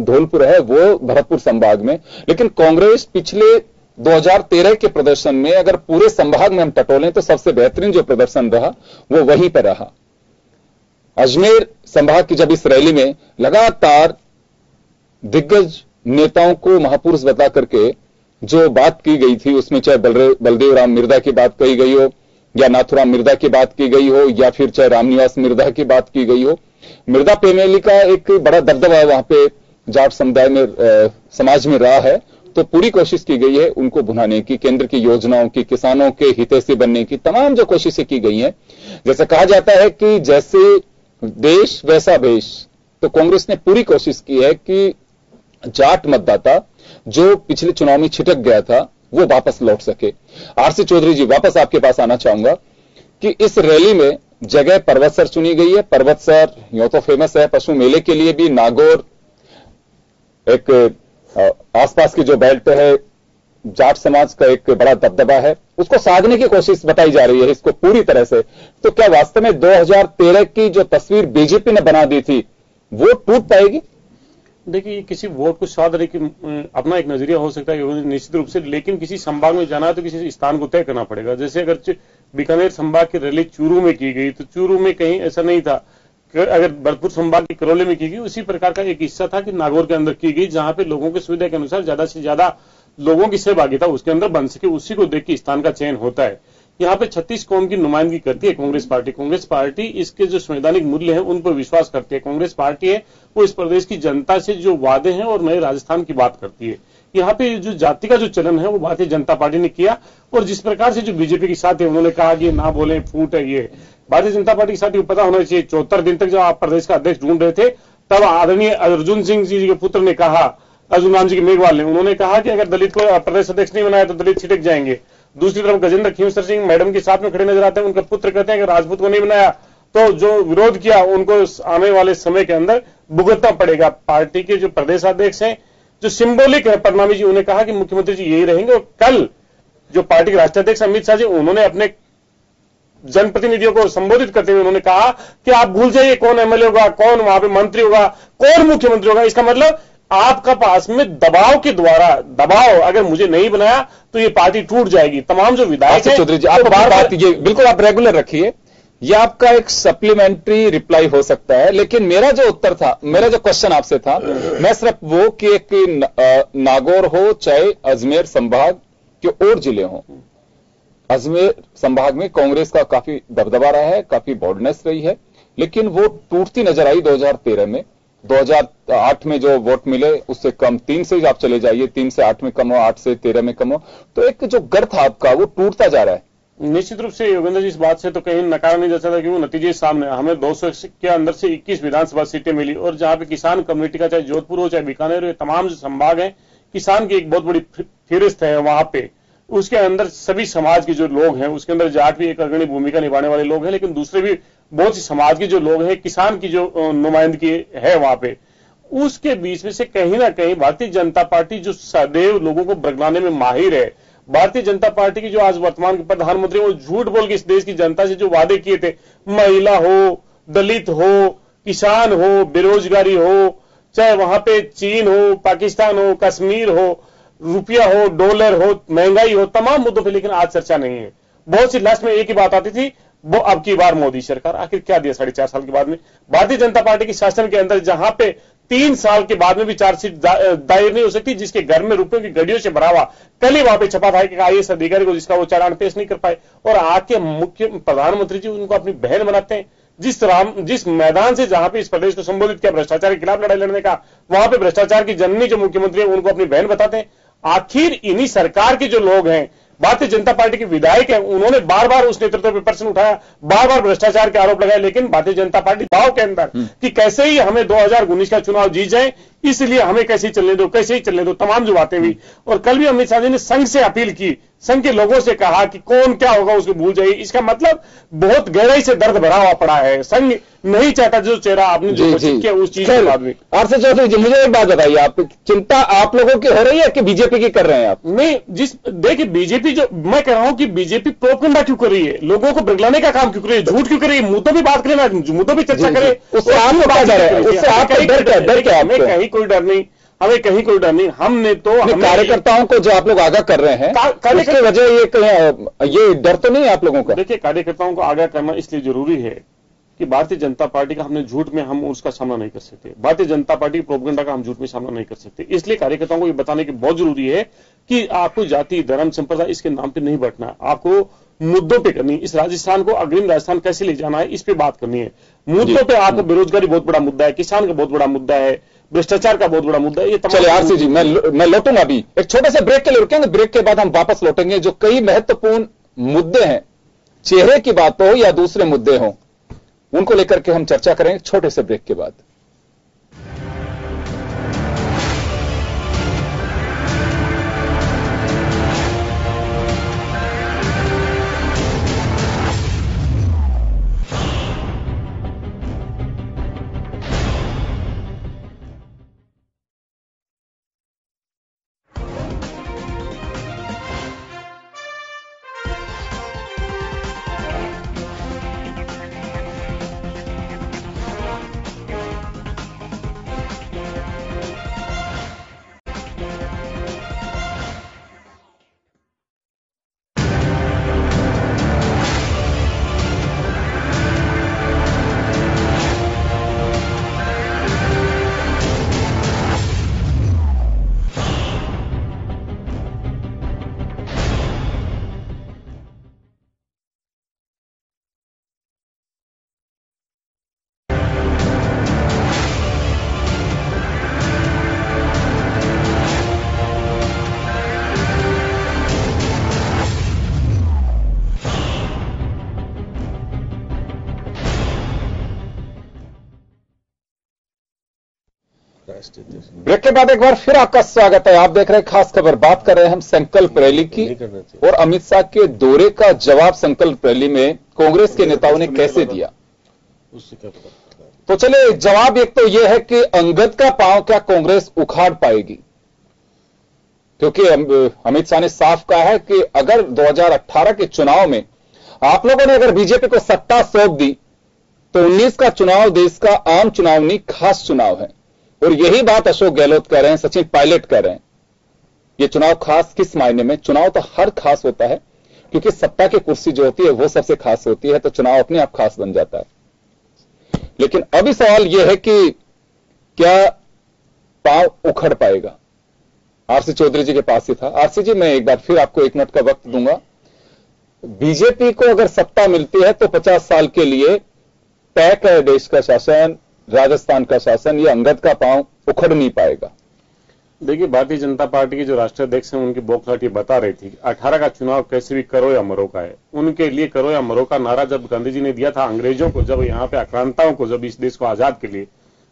धौलपुर है वो भरतपुर संभाग में। लेकिन कांग्रेस पिछले 2013 के प्रदर्शन में अगर पूरे संभाग में हम टटोलें तो सबसे बेहतरीन जो प्रदर्शन रहा वो वहीं पर रहा। अजमेर संभाग की जब इस रैली में लगातार दिग्गज नेताओं को महापुरुष बता करके जो बात की गई थी, उसमें चाहे बलदेव राम मिर्दा की बात कही गई हो या नाथुराम मिर्दा की बात की गई हो या फिर चाहे रामनिवास मिर्दा की बात की गई हो, मिर्दा फैमिली का एक बड़ा दबदबा वहां पे जाट समुदाय में समाज में रहा है। तो पूरी कोशिश की गई है उनको भुनाने की, केंद्र की योजनाओं की, किसानों के हितैषी बनने की तमाम जो कोशिशें की गई हैं। जैसे कहा जाता है कि जैसे देश वैसा भेष, तो कांग्रेस ने पूरी कोशिश की है कि जाट मतदाता जो पिछले चुनाव में छिटक गया था वो वापस लौट सके। आरसी चौधरी जी, वापस आपके पास आना चाहूंगा कि इस रैली में जगह पर्वतसर चुनी गई है। पर्वतसर यूं तो फेमस है पशु मेले के लिए भी, नागौर एक आसपास की जो बेल्ट है जाट समाज का एक बड़ा दबदबा है, उसको साधने की कोशिश बताई जा रही है इसको पूरी तरह से। तो क्या वास्तव में 2013 की जो तस्वीर बीजेपी ने बना दी थी वो टूट पाएगी? देखिए, किसी वोट को साधने की अपना एक नजरिया हो सकता है निश्चित रूप से, लेकिन किसी संभाग में जाना है तो किसी स्थान को तय करना पड़ेगा। जैसे अगर बीकानेर संभाग की रैली चूरू में की गई तो चूरू में कहीं ऐसा नहीं था, अगर भरतपुर संभाग की करौली में की गई उसी प्रकार का एक हिस्सा था कि नागौर के अंदर की गई, जहां पे लोगों की सुविधा के अनुसार ज्यादा से ज्यादा लोगों की सहभागिता उसके अंदर बन सके, उसी को देख के स्थान का चयन होता है। यहाँ पे 36 कौम की नुमाइंदगी करती है कांग्रेस पार्टी। कांग्रेस पार्टी इसके जो संवैधानिक मूल्य हैं उन पर विश्वास करती है। कांग्रेस पार्टी है वो इस प्रदेश की जनता से जो वादे हैं और नए राजस्थान की बात करती है। यहाँ पे जो जाति का जो चलन है वो भारतीय जनता पार्टी ने किया, और जिस प्रकार से जो बीजेपी के साथ है उन्होंने कहा कि ना बोले फूट है, ये भारतीय जनता पार्टी के साथ पता होना चाहिए। 74 दिन तक जब आप प्रदेश का अध्यक्ष ढूंढ रहे थे तब आदरणीय अर्जुन सिंह जी के पुत्र ने कहा, अर्जुन राम जी के मेघवाल ने, उन्होंने कहा कि अगर दलित को प्रदेश अध्यक्ष नहीं बनाया तो दलित छिटक जाएंगे। दूसरी तरफ गजेंद्र खींवसर सिंह मैडम के साथ में खड़े नजर आते हैं, उनके पुत्र कहते हैं कि राजपूत को नहीं बनाया तो जो विरोध किया उनको आने वाले समय के अंदर भुगतना पड़ेगा। पार्टी के जो प्रदेश अध्यक्ष हैं जो सिंबॉलिक है, परनामी जी, उन्होंने कहा कि मुख्यमंत्री जी यही रहेंगे। और कल जो पार्टी के राष्ट्रीय अध्यक्ष अमित शाह जी, उन्होंने अपने जनप्रतिनिधियों को संबोधित करते हुए उन्होंने कहा कि आप भूल जाइए कौन एमएलए होगा, कौन वहां पे मंत्री होगा, कौन मुख्यमंत्री होगा। इसका मतलब आपका पास में दबाव के द्वारा, दबाव अगर मुझे नहीं बनाया तो ये पार्टी टूट जाएगी। तमाम जो विधायक हैं चौधरी जी, आप बात ये बिल्कुल आप रेगुलर रखिए, ये आपका एक सप्लीमेंट्री रिप्लाई हो सकता है, लेकिन मेरा जो उत्तर था, मेरा जो क्वेश्चन आपसे था, मैं सिर्फ वो कि एक नागौर हो चाहे अजमेर संभाग के और जिले हो, अजमेर संभाग में कांग्रेस का काफी दबदबा रहा है, काफी बोल्डनेस रही है, लेकिन वो टूटती नजर आई 2013 में। 2008 में जो वोट मिले उससे कम, 3 से आप चले जाइए, 3 से 8 में कम हो, 8 से 13 में कम हो, तो एक जो गढ़ था आपका वो टूटता जा रहा है। निश्चित रूप से योगेंद्र जी, इस बात से तो कहीं नकारा नहीं जा सकता कि वो नतीजे सामने। हमें 200 के अंदर से 21 विधानसभा सीटें मिली, और जहां पे किसान कम्युनिटी का चाहे जोधपुर हो चाहे बीकानेर हो, तमाम जो संभाग है किसान की एक बहुत बड़ी फहरिस्त है वहां पे। उसके अंदर सभी समाज के जो लोग हैं, उसके अंदर जाट भी एक अग्रणी भूमिका निभाने वाले लोग हैं, लेकिन दूसरे भी बहुत सी समाज के जो लोग हैं, किसान की जो नुमाइंदगी है वहां पे, उसके बीच में से कहीं ना कहीं भारतीय जनता पार्टी जो सदैव लोगों को बरगलाने में माहिर है, भारतीय जनता पार्टी की जो आज वर्तमान के प्रधानमंत्री वो झूठ बोल के इस देश की जनता से जो वादे किए थे, महिला हो, दलित हो, किसान हो, बेरोजगारी हो, चाहे वहां पे चीन हो, पाकिस्तान हो, कश्मीर हो, रुपया हो, डॉलर हो, महंगाई हो, तमाम मुद्दों पे लेकिन आज चर्चा नहीं है। बहुत सी लास्ट में एक ही बात आती थी, वो अब की बार मोदी सरकार। आखिर क्या दिया 4.5 साल के बाद में भारतीय जनता पार्टी की शासन के अंदर, जहां पे 3 साल के बाद में भी चार्जशीट दायर नहीं हो सकती, जिसके घर में रुपयों की गड्डियों से भरा हुआ कल ही वहां पे छपा था कि आईएएस अधिकारी को जिसका वो चालान पेश नहीं कर पाए, और आके मुख्य प्रधानमंत्री जी उनको अपनी बहन बनाते हैं। जिस मैदान से जहां पे इस प्रदेश को संबोधित किया भ्रष्टाचार के खिलाफ लड़ाई लड़ने का, वहां पे भ्रष्टाचार की जननी जो मुख्यमंत्री है उनको अपनी बहन बताते हैं। आखिर इन्हीं सरकार के जो लोग हैं, भारतीय जनता पार्टी के विधायक हैं, उन्होंने बार बार उस नेतृत्व पर प्रश्न उठाया, बार बार भ्रष्टाचार के आरोप लगाए, लेकिन भारतीय जनता पार्टी दाव के अंदर कि कैसे ही हमें 2019 का चुनाव जीत जाए, इसलिए हमें कैसे ही चलने दो तमाम जो बातें हुई। और कल भी अमित शाह जी ने संघ से अपील की, संघ के लोगों से कहा कि कौन क्या होगा उसको भूल जाइए। इसका मतलब बहुत गहराई से दर्द भरा हुआ पड़ा है। संघ नहीं चाहता जो चेहरा आपने जो घोषित किया उस चीज के बाद में। आरसी चौधरी जी, मुझे एक बात बताइए, आप चिंता आप लोगों की हो रही है कि बीजेपी की कर रहे हैं आप? नहीं, देखिए बीजेपी, जो मैं कह रहा हूं कि बीजेपी प्रोपेगेंडा क्यों कर रही है, लोगों को बरगलाने का काम क्यों कर रही है, झूठ क्यों कर रही है, मुद्दों पर बात करें ना, मुद्दों पर चर्चा करें। उससे आपको क्या डर है? उससे आपका डर क्या? हमें कहीं कोई डर नहीं, हमें कहीं कोई डर नहीं। हमने तो कार्यकर्ताओं को जो आप लोग आगाह कर रहे हैं उसकी वजह ये डर तो नहीं है आप लोगों का? देखिए, कार्यकर्ताओं को आगाह करना इसलिए जरूरी है कि भारतीय जनता पार्टी का हमने झूठ में हम उसका सामना नहीं कर सकते, भारतीय जनता पार्टी की प्रोपेगेंडा का हम झूठ में सामना नहीं कर सकते। इसलिए कार्यकर्ताओं को ये बताने की बहुत जरूरी है कि आपको जाति, धर्म, संप्रदाय इसके नाम पे नहीं बैठना है, आपको मुद्दों पे करनी। इस राजस्थान को अग्रिम राजस्थान कैसे ले जाना है, इस पे बात करनी है। मुद्दों पे आपको बेरोजगारी बहुत बड़ा मुद्दा है, किसान का बहुत बड़ा मुद्दा है, भ्रष्टाचार का बहुत बड़ा मुद्दा है। ये चलिए आरसी जी, मैं लौटूंगा अभी, एक छोटे से ब्रेक के लिए रुकेंगे, ब्रेक के बाद हम वापस लौटेंगे। जो कई महत्वपूर्ण मुद्दे हैं, चेहरे की बात हो या दूसरे मुद्दे हो, उनको लेकर के हम चर्चा करेंगे छोटे से ब्रेक के बाद। ब्रेक के बाद एक बार फिर आपका स्वागत है। आप देख रहे हैं खास खबर। बात कर रहे हैं हम संकल्प रैली की और अमित शाह के दौरे का जवाब संकल्प रैली में कांग्रेस के नेताओं ने कैसे दिया। तो चलिए, जवाब एक तो यह है कि अंगद का पांव क्या कांग्रेस उखाड़ पाएगी, क्योंकि अमित शाह ने साफ कहा है कि अगर 2018 के चुनाव में आप लोगों ने अगर बीजेपी को सत्ता सौंप दी तो 19 का चुनाव देश का आम चुनाव नहीं, खास चुनाव है। और यही बात अशोक गहलोत कह रहे हैं, सचिन पायलट कह रहे हैं। यह चुनाव खास किस मायने में? चुनाव तो हर खास होता है, क्योंकि सत्ता की कुर्सी जो होती है वो सबसे खास होती है, तो चुनाव अपने आप खास बन जाता है। लेकिन अभी सवाल यह है कि क्या पांव उखड़ पाएगा? आरसी चौधरी जी के पास ही था। आरसी जी, मैं एक बार फिर आपको 1 मिनट का वक्त दूंगा। बीजेपी को अगर सत्ता मिलती है तो 50 साल के लिए तय है देश का शासन, राजस्थान का शासन, ये अंगद का पांव उखड़ नहीं पाएगा। देखिए, भारतीय जनता पार्टी के जो राष्ट्रीय अध्यक्ष हैं उनकी बौखलाहट बता रही थी 18 का चुनाव कैसे भी करो या मरो का है। उनके लिए करो या मरो का नारा जब गांधी जी ने दिया था अंग्रेजों को, जब यहाँ पे आक्रांताओं को, जब इस देश को आजाद के लिए,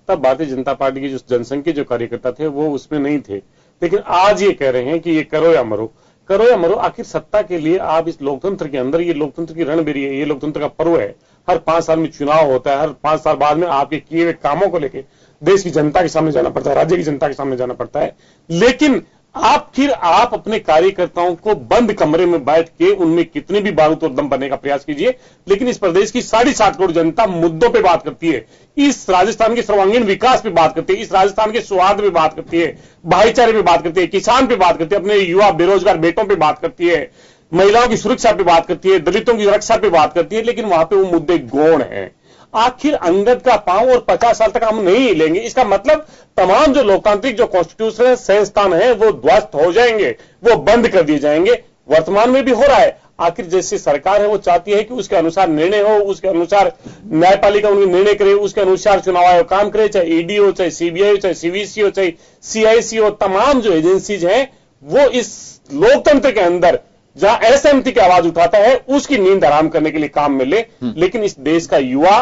तब भारतीय जनता पार्टी की जो जनसंघ के जो कार्यकर्ता थे वो उसमें नहीं थे। लेकिन आज ये कह रहे हैं कि ये करो या मरो, करो या मरो। आखिर सत्ता के लिए आप इस लोकतंत्र के अंदर, ये लोकतंत्र की रणबेरी है, ये लोकतंत्र का पर्व है। हर 5 साल में चुनाव होता है, हर 5 साल बाद में आपके किए हुए कामों को लेकर देश की जनता के सामने जाना पड़ता है, राज्य की जनता के सामने जाना पड़ता है। लेकिन आप अपने कार्यकर्ताओं को बंद कमरे में बैठ के उनमें कितने भी बारूद और दम बनने का प्रयास कीजिए, लेकिन इस प्रदेश की 7.5 करोड़ जनता मुद्दों पे बात करती है, इस राजस्थान के सर्वांगीण विकास पे बात करती है, इस राजस्थान के सौहार्द पे बात करती है, भाईचारे पे बात करती है, किसान पे बात करती है, अपने युवा बेरोजगार बेटों पे बात करती है, महिलाओं की सुरक्षा पे बात करती है, दलितों की रक्षा पे बात करती है। लेकिन वहां पे वो मुद्दे गौण हैं। आखिर अंगद का पांव और 50 साल तक हम नहीं लेंगे, इसका मतलब तमाम जो लोकतांत्रिक जो कॉन्स्टिट्यूशन संस्थान है वो ध्वस्त हो जाएंगे, वो बंद कर दिए जाएंगे। वर्तमान में भी हो रहा है। आखिर जैसी सरकार है वो चाहती है कि उसके अनुसार निर्णय हो, उसके अनुसार न्यायपालिका उनके निर्णय करे, उसके अनुसार चुनाव आयोग काम करे, चाहे ईडी हो, चाहे सीबीआई हो, चाहे सीवीसी हो, चाहे सीआईसी हो। तमाम जो एजेंसीज हैं वो इस लोकतंत्र के अंदर जहां असहमति की आवाज उठाता है उसकी नींद हराम करने के लिए काम में ले। लेकिन इस देश का युवा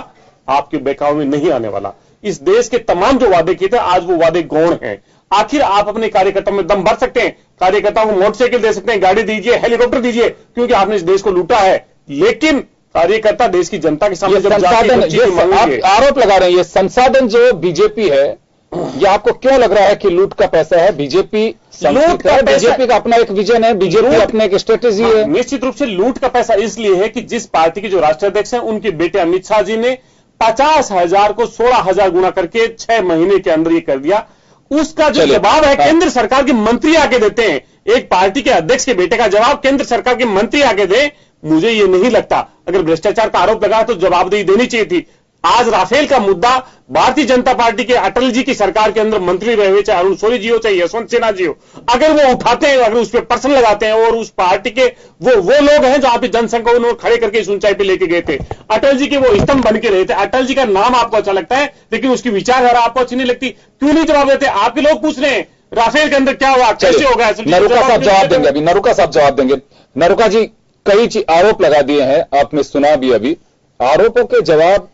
आपके बहकावे में नहीं आने वाला। इस देश के तमाम जो वादे किए थे आज वो वादे गौण हैं। आखिर आप अपने कार्यकर्ताओं में दम भर सकते हैं, कार्यकर्ताओं को मोटरसाइकिल दे सकते हैं, गाड़ी दीजिए, हेलीकॉप्टर दीजिए, क्योंकि आपने इस देश को लूटा है। लेकिन कार्यकर्ता देश की जनता के सामने जब आप आरोप लगा रहे हैं, ये संसाधन जो बीजेपी है, ये आपको क्यों लग रहा है कि लूट का पैसा है? बीजेपी लूट का, बीजेपी का अपना एक विजन है, बीजेपी अपना एक स्ट्रेटेजी है। निश्चित रूप से लूट का पैसा इसलिए है कि जिस पार्टी के जो राष्ट्रीय अध्यक्ष हैं उनके बेटे अमित शाह जी ने 50,000 को 16,000 गुना करके 6 महीने के अंदर ये कर दिया। उसका जो जवाब है केंद्र सरकार के मंत्री आके देते हैं। एक पार्टी के अध्यक्ष के बेटे का जवाब केंद्र सरकार के मंत्री आके दे, मुझे ये नहीं लगता। अगर भ्रष्टाचार का आरोप लगा तो जवाबदेही देनी चाहिए थी। आज राफेल का मुद्दा भारतीय जनता पार्टी के अटल जी की सरकार के अंदर मंत्री रहे हुए, चाहे अरुण शौरी जी हो, चाहे यशवंत सिन्हा जी हो, अगर वो उठाते हैं, अगर उस पर पर्सन लगाते हैं और उस पार्टी के वो लोग हैं जो आप जनसंघ को उन्होंने खड़े करके इस ऊंचाई पे लेके गए थे, अटल जी के वो स्तंभ बन के रहे थे। अटल जी का नाम आपको अच्छा लगता है लेकिन उसकी विचारधारा आपको अच्छी नहीं लगती, क्यों नहीं जवाब देते? आपके लोग पूछ रहे हैं राफेल के अंदर क्या हुआ, कैसे होगा? नरूका साहब जवाब देंगे, अभी नरूका साहब जवाब देंगे। नरूका जी, कई आरोप लगा दिए हैं, आपने सुना भी अभी। आरोपों के जवाब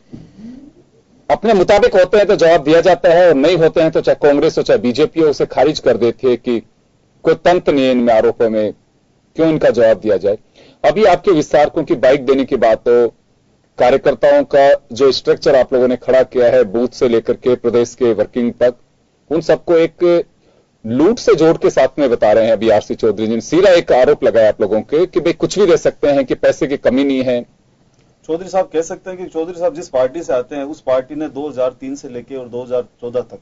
अपने मुताबिक होते हैं तो जवाब दिया जाता है, और नहीं होते हैं तो चाहे कांग्रेस हो चाहे बीजेपी हो उसे खारिज कर देती है कि कोई तंत्र नहीं है इनमें आरोपों में, क्यों इनका जवाब दिया जाए। अभी आपके विस्तारकों की बाइक देने की बात हो, कार्यकर्ताओं का जो स्ट्रक्चर आप लोगों ने खड़ा किया है बूथ से लेकर के प्रदेश के वर्किंग तक, उन सबको एक लूट से जोड़ के साथ में बता रहे हैं। अभी आरसी चौधरी जी ने सीधा एक आरोप लगाया आप लोगों के कि भाई कुछ भी दे सकते हैं, कि पैसे की कमी नहीं है। चौधरी साहब कह सकते हैं कि चौधरी साहब जिस पार्टी से आते हैं उस पार्टी ने 2003 से लेके और 2014 तक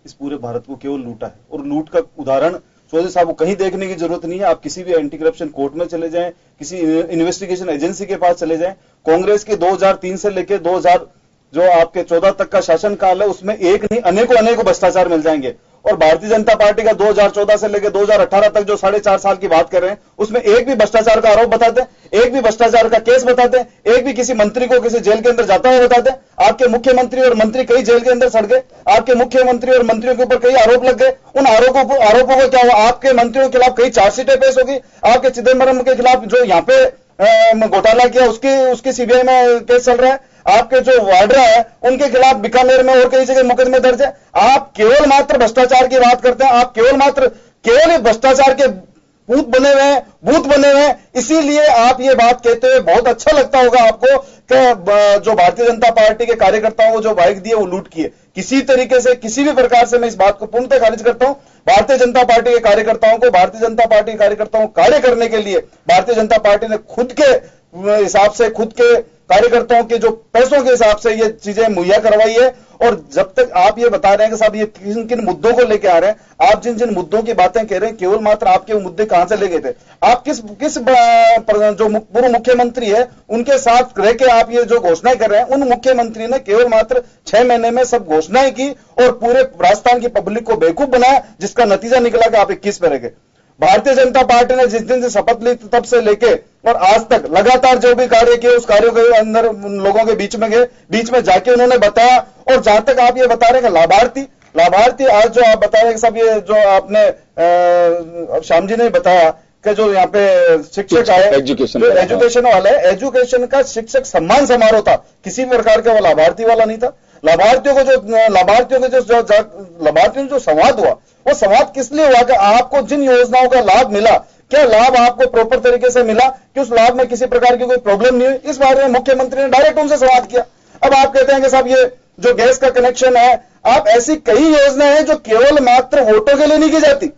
इस पूरे भारत को केवल लूटा है। और लूट का उदाहरण चौधरी साहब को कहीं देखने की जरूरत नहीं है। आप किसी भी एंटी करप्शन कोर्ट में चले जाएं, किसी इन्वेस्टिगेशन एजेंसी के पास चले जाएं, कांग्रेस के 2003 से लेके 2000 जो आपके 14 तक का शासनकाल है उसमें एक नहीं अनेकों भ्रष्टाचार मिल जाएंगे। और भारतीय जनता पार्टी का 2014 से लेकर 2018 तक जो 4.5 साल की बात कर रहे हैं उसमें एक भी भ्रष्टाचार का आरोप बताते हैं, एक भी भ्रष्टाचार का केस बताते हैं, एक भी किसी मंत्री को किसी जेल के अंदर जाता हुआ बताते हैं। आपके मुख्यमंत्री और मंत्री कई जेल के अंदर सड़ गए, आपके मुख्यमंत्री और मंत्रियों के ऊपर कई आरोप लग गए। उन आरोपों को क्या हुआ? आपके मंत्रियों के खिलाफ कई चार्जशीटें पेश होगी, आपके चिदम्बरम के खिलाफ जो यहाँ पे घोटाला किया उसकी सीबीआई में केस चल रहा है, आपके जो वाड्रा है उनके खिलाफ बीकानेर में और कई जगह मुकदमे दर्ज है। आप केवल मात्र भ्रष्टाचार की बात करते हैं, आप केवल भ्रष्टाचार के भूत बने हुए हैं। इसीलिए आप ये बात कहते हुए बहुत अच्छा लगता होगा आपको कि जो भारतीय जनता पार्टी के कार्यकर्ताओं को जो बाइक दी है वो लूट की है। किसी तरीके से किसी भी प्रकार से मैं इस बात को पूर्णतः खारिज करता हूं। भारतीय जनता पार्टी के कार्यकर्ताओं को कार्य करने के लिए भारतीय जनता पार्टी ने खुद के हिसाब से, खुद के कार्यकर्ताओं के जो पैसों के हिसाब से ये चीजें मुहैया करवाई है। और जब तक आप ये बता रहे हैं कि साहब ये किन किन मुद्दों को लेके आ रहे हैं, आप जिन जिन मुद्दों की बातें कह रहे हैं केवल मात्र आपके वो मुद्दे कहां से ले गए थे? आप किस जो पूर्व मुख्यमंत्री है उनके साथ रह के आप ये जो घोषणाएं कर रहे हैं, उन मुख्यमंत्री ने केवल मात्र 6 महीने में सब घोषणाएं की और पूरे राजस्थान की पब्लिक को बेवकूफ बनाया, जिसका नतीजा निकला कि आप 21 पे रह गए। भारतीय जनता पार्टी ने जिस दिन से शपथ ली तब से लेके और आज तक लगातार जो भी कार्य किए उस कार्यों के अंदर लोगों के बीच में गए, बीच में जाके उन्होंने बताया। और जहां तक आप ये बता रहे हैं लाभार्थी आज जो आप बता रहे हैं सब ये जो आपने श्याम जी ने बताया कि जो यहाँ पे शिक्षक आए एजुकेशन वाले, एजुकेशन का शिक्षक सम्मान समारोह था, किसी प्रकार का वो लाभार्थी वाला नहीं था। लाभार्थियों ने जो संवाद हुआ वो संवाद किस लिए हुआ कि आपको जिन योजनाओं का लाभ मिला, क्या लाभ आपको प्रॉपर तरीके से मिला, कि उस लाभ में किसी प्रकार की कोई प्रॉब्लम नहीं हुई, इस बारे में मुख्यमंत्री ने डायरेक्ट उनसे संवाद किया। अब आप कहते हैं कि साहब ये जो गैस का कनेक्शन है, आप ऐसी कई योजनाएं हैं जो केवल मात्र वोटों के लिए नहीं की जाती।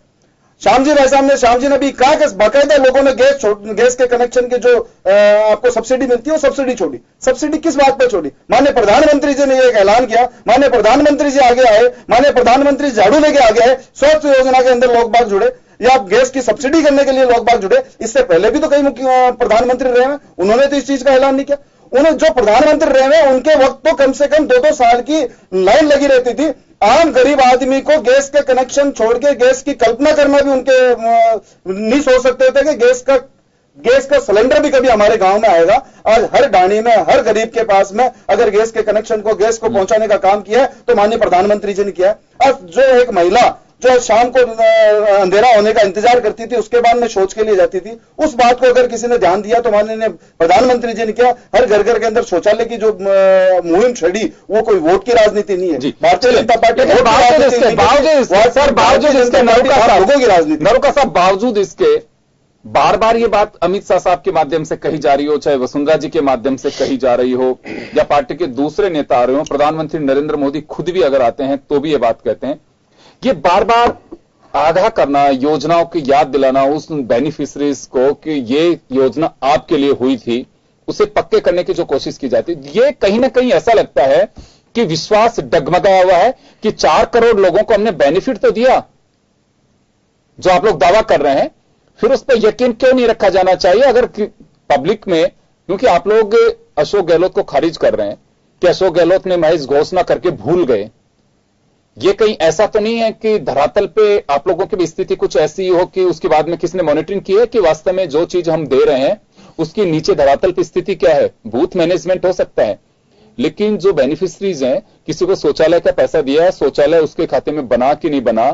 श्याम जी ने भी कहा कि बाकायदा लोगों ने गैस के कनेक्शन के जो आपको सब्सिडी मिलती है वो सब्सिडी छोड़ी। सब्सिडी किस बात पर छोड़ी? माननीय प्रधानमंत्री जी ने एक ऐलान किया, माननीय प्रधानमंत्री जी आगे आए, माननीय प्रधानमंत्री झाड़ू लेके आगे आए, स्वच्छ योजना के अंदर लोग बाग जुड़े या गैस की सब्सिडी करने के लिए लोग बाग जुड़े। इससे पहले भी तो कई प्रधानमंत्री रहे हैं, उन्होंने तो इस चीज का ऐलान नहीं किया। उन्हें जो प्रधानमंत्री रहे हैं उनके वक्त तो कम से कम 2-2 साल की लाइन लगी रहती थी। आम गरीब आदमी को गैस के कनेक्शन छोड़ के गैस की कल्पना करना भी उनके नहीं सोच सकते थे कि गैस का सिलेंडर भी कभी हमारे गांव में आएगा। आज हर डाणी में, हर गरीब के पास में अगर गैस के कनेक्शन को, गैस को पहुंचाने का काम किया है तो माननीय प्रधानमंत्री जी ने किया है। आज जो एक महिला जो शाम को अंधेरा होने का इंतजार करती थी, उसके बाद में शौच के लिए जाती थी, उस बात को अगर किसी ने ध्यान दिया तो माननीय प्रधानमंत्री जी ने किया, हर घर घर के अंदर शौचालय की जो मुहिम छड़ी, वो कोई वोट की राजनीति नहीं है। भारतीय जनता पार्टी लोगों की राजनीति। नरोका साहब, बावजूद इसके बार बार ये बात अमित शाह साहब के माध्यम से कही जा रही हो, चाहे वसुंधरा जी के माध्यम से कही जा रही हो, या पार्टी के दूसरे नेता आ रहे हो, प्रधानमंत्री नरेंद्र मोदी खुद भी अगर आते हैं तो भी ये बात कहते हैं, ये बार बार आगाह करना, योजनाओं की याद दिलाना उस बेनिफिशरीज को कि ये योजना आपके लिए हुई थी, उसे पक्के करने की जो कोशिश की जाती है, ये कहीं ना कहीं ऐसा लगता है कि विश्वास डगमगाया हुआ है कि 4 करोड़ लोगों को हमने बेनिफिट तो दिया जो आप लोग दावा कर रहे हैं, फिर उस पर यकीन क्यों नहीं रखा जाना चाहिए अगर पब्लिक में, क्योंकि आप लोग अशोक गहलोत को खारिज कर रहे हैं कि अशोक गहलोत ने महज घोषणा करके भूल गए। ये कहीं ऐसा तो नहीं है कि धरातल पे आप लोगों की भी स्थिति कुछ ऐसी हो कि उसके बाद में किसने मॉनिटरिंग की है कि वास्तव में जो चीज हम दे रहे हैं उसकी नीचे धरातल पे स्थिति क्या है? बूथ मैनेजमेंट हो सकता है, लेकिन जो बेनिफिशरीज हैं, किसी को शौचालय का पैसा दिया है, शौचालय उसके खाते में बना कि नहीं बना,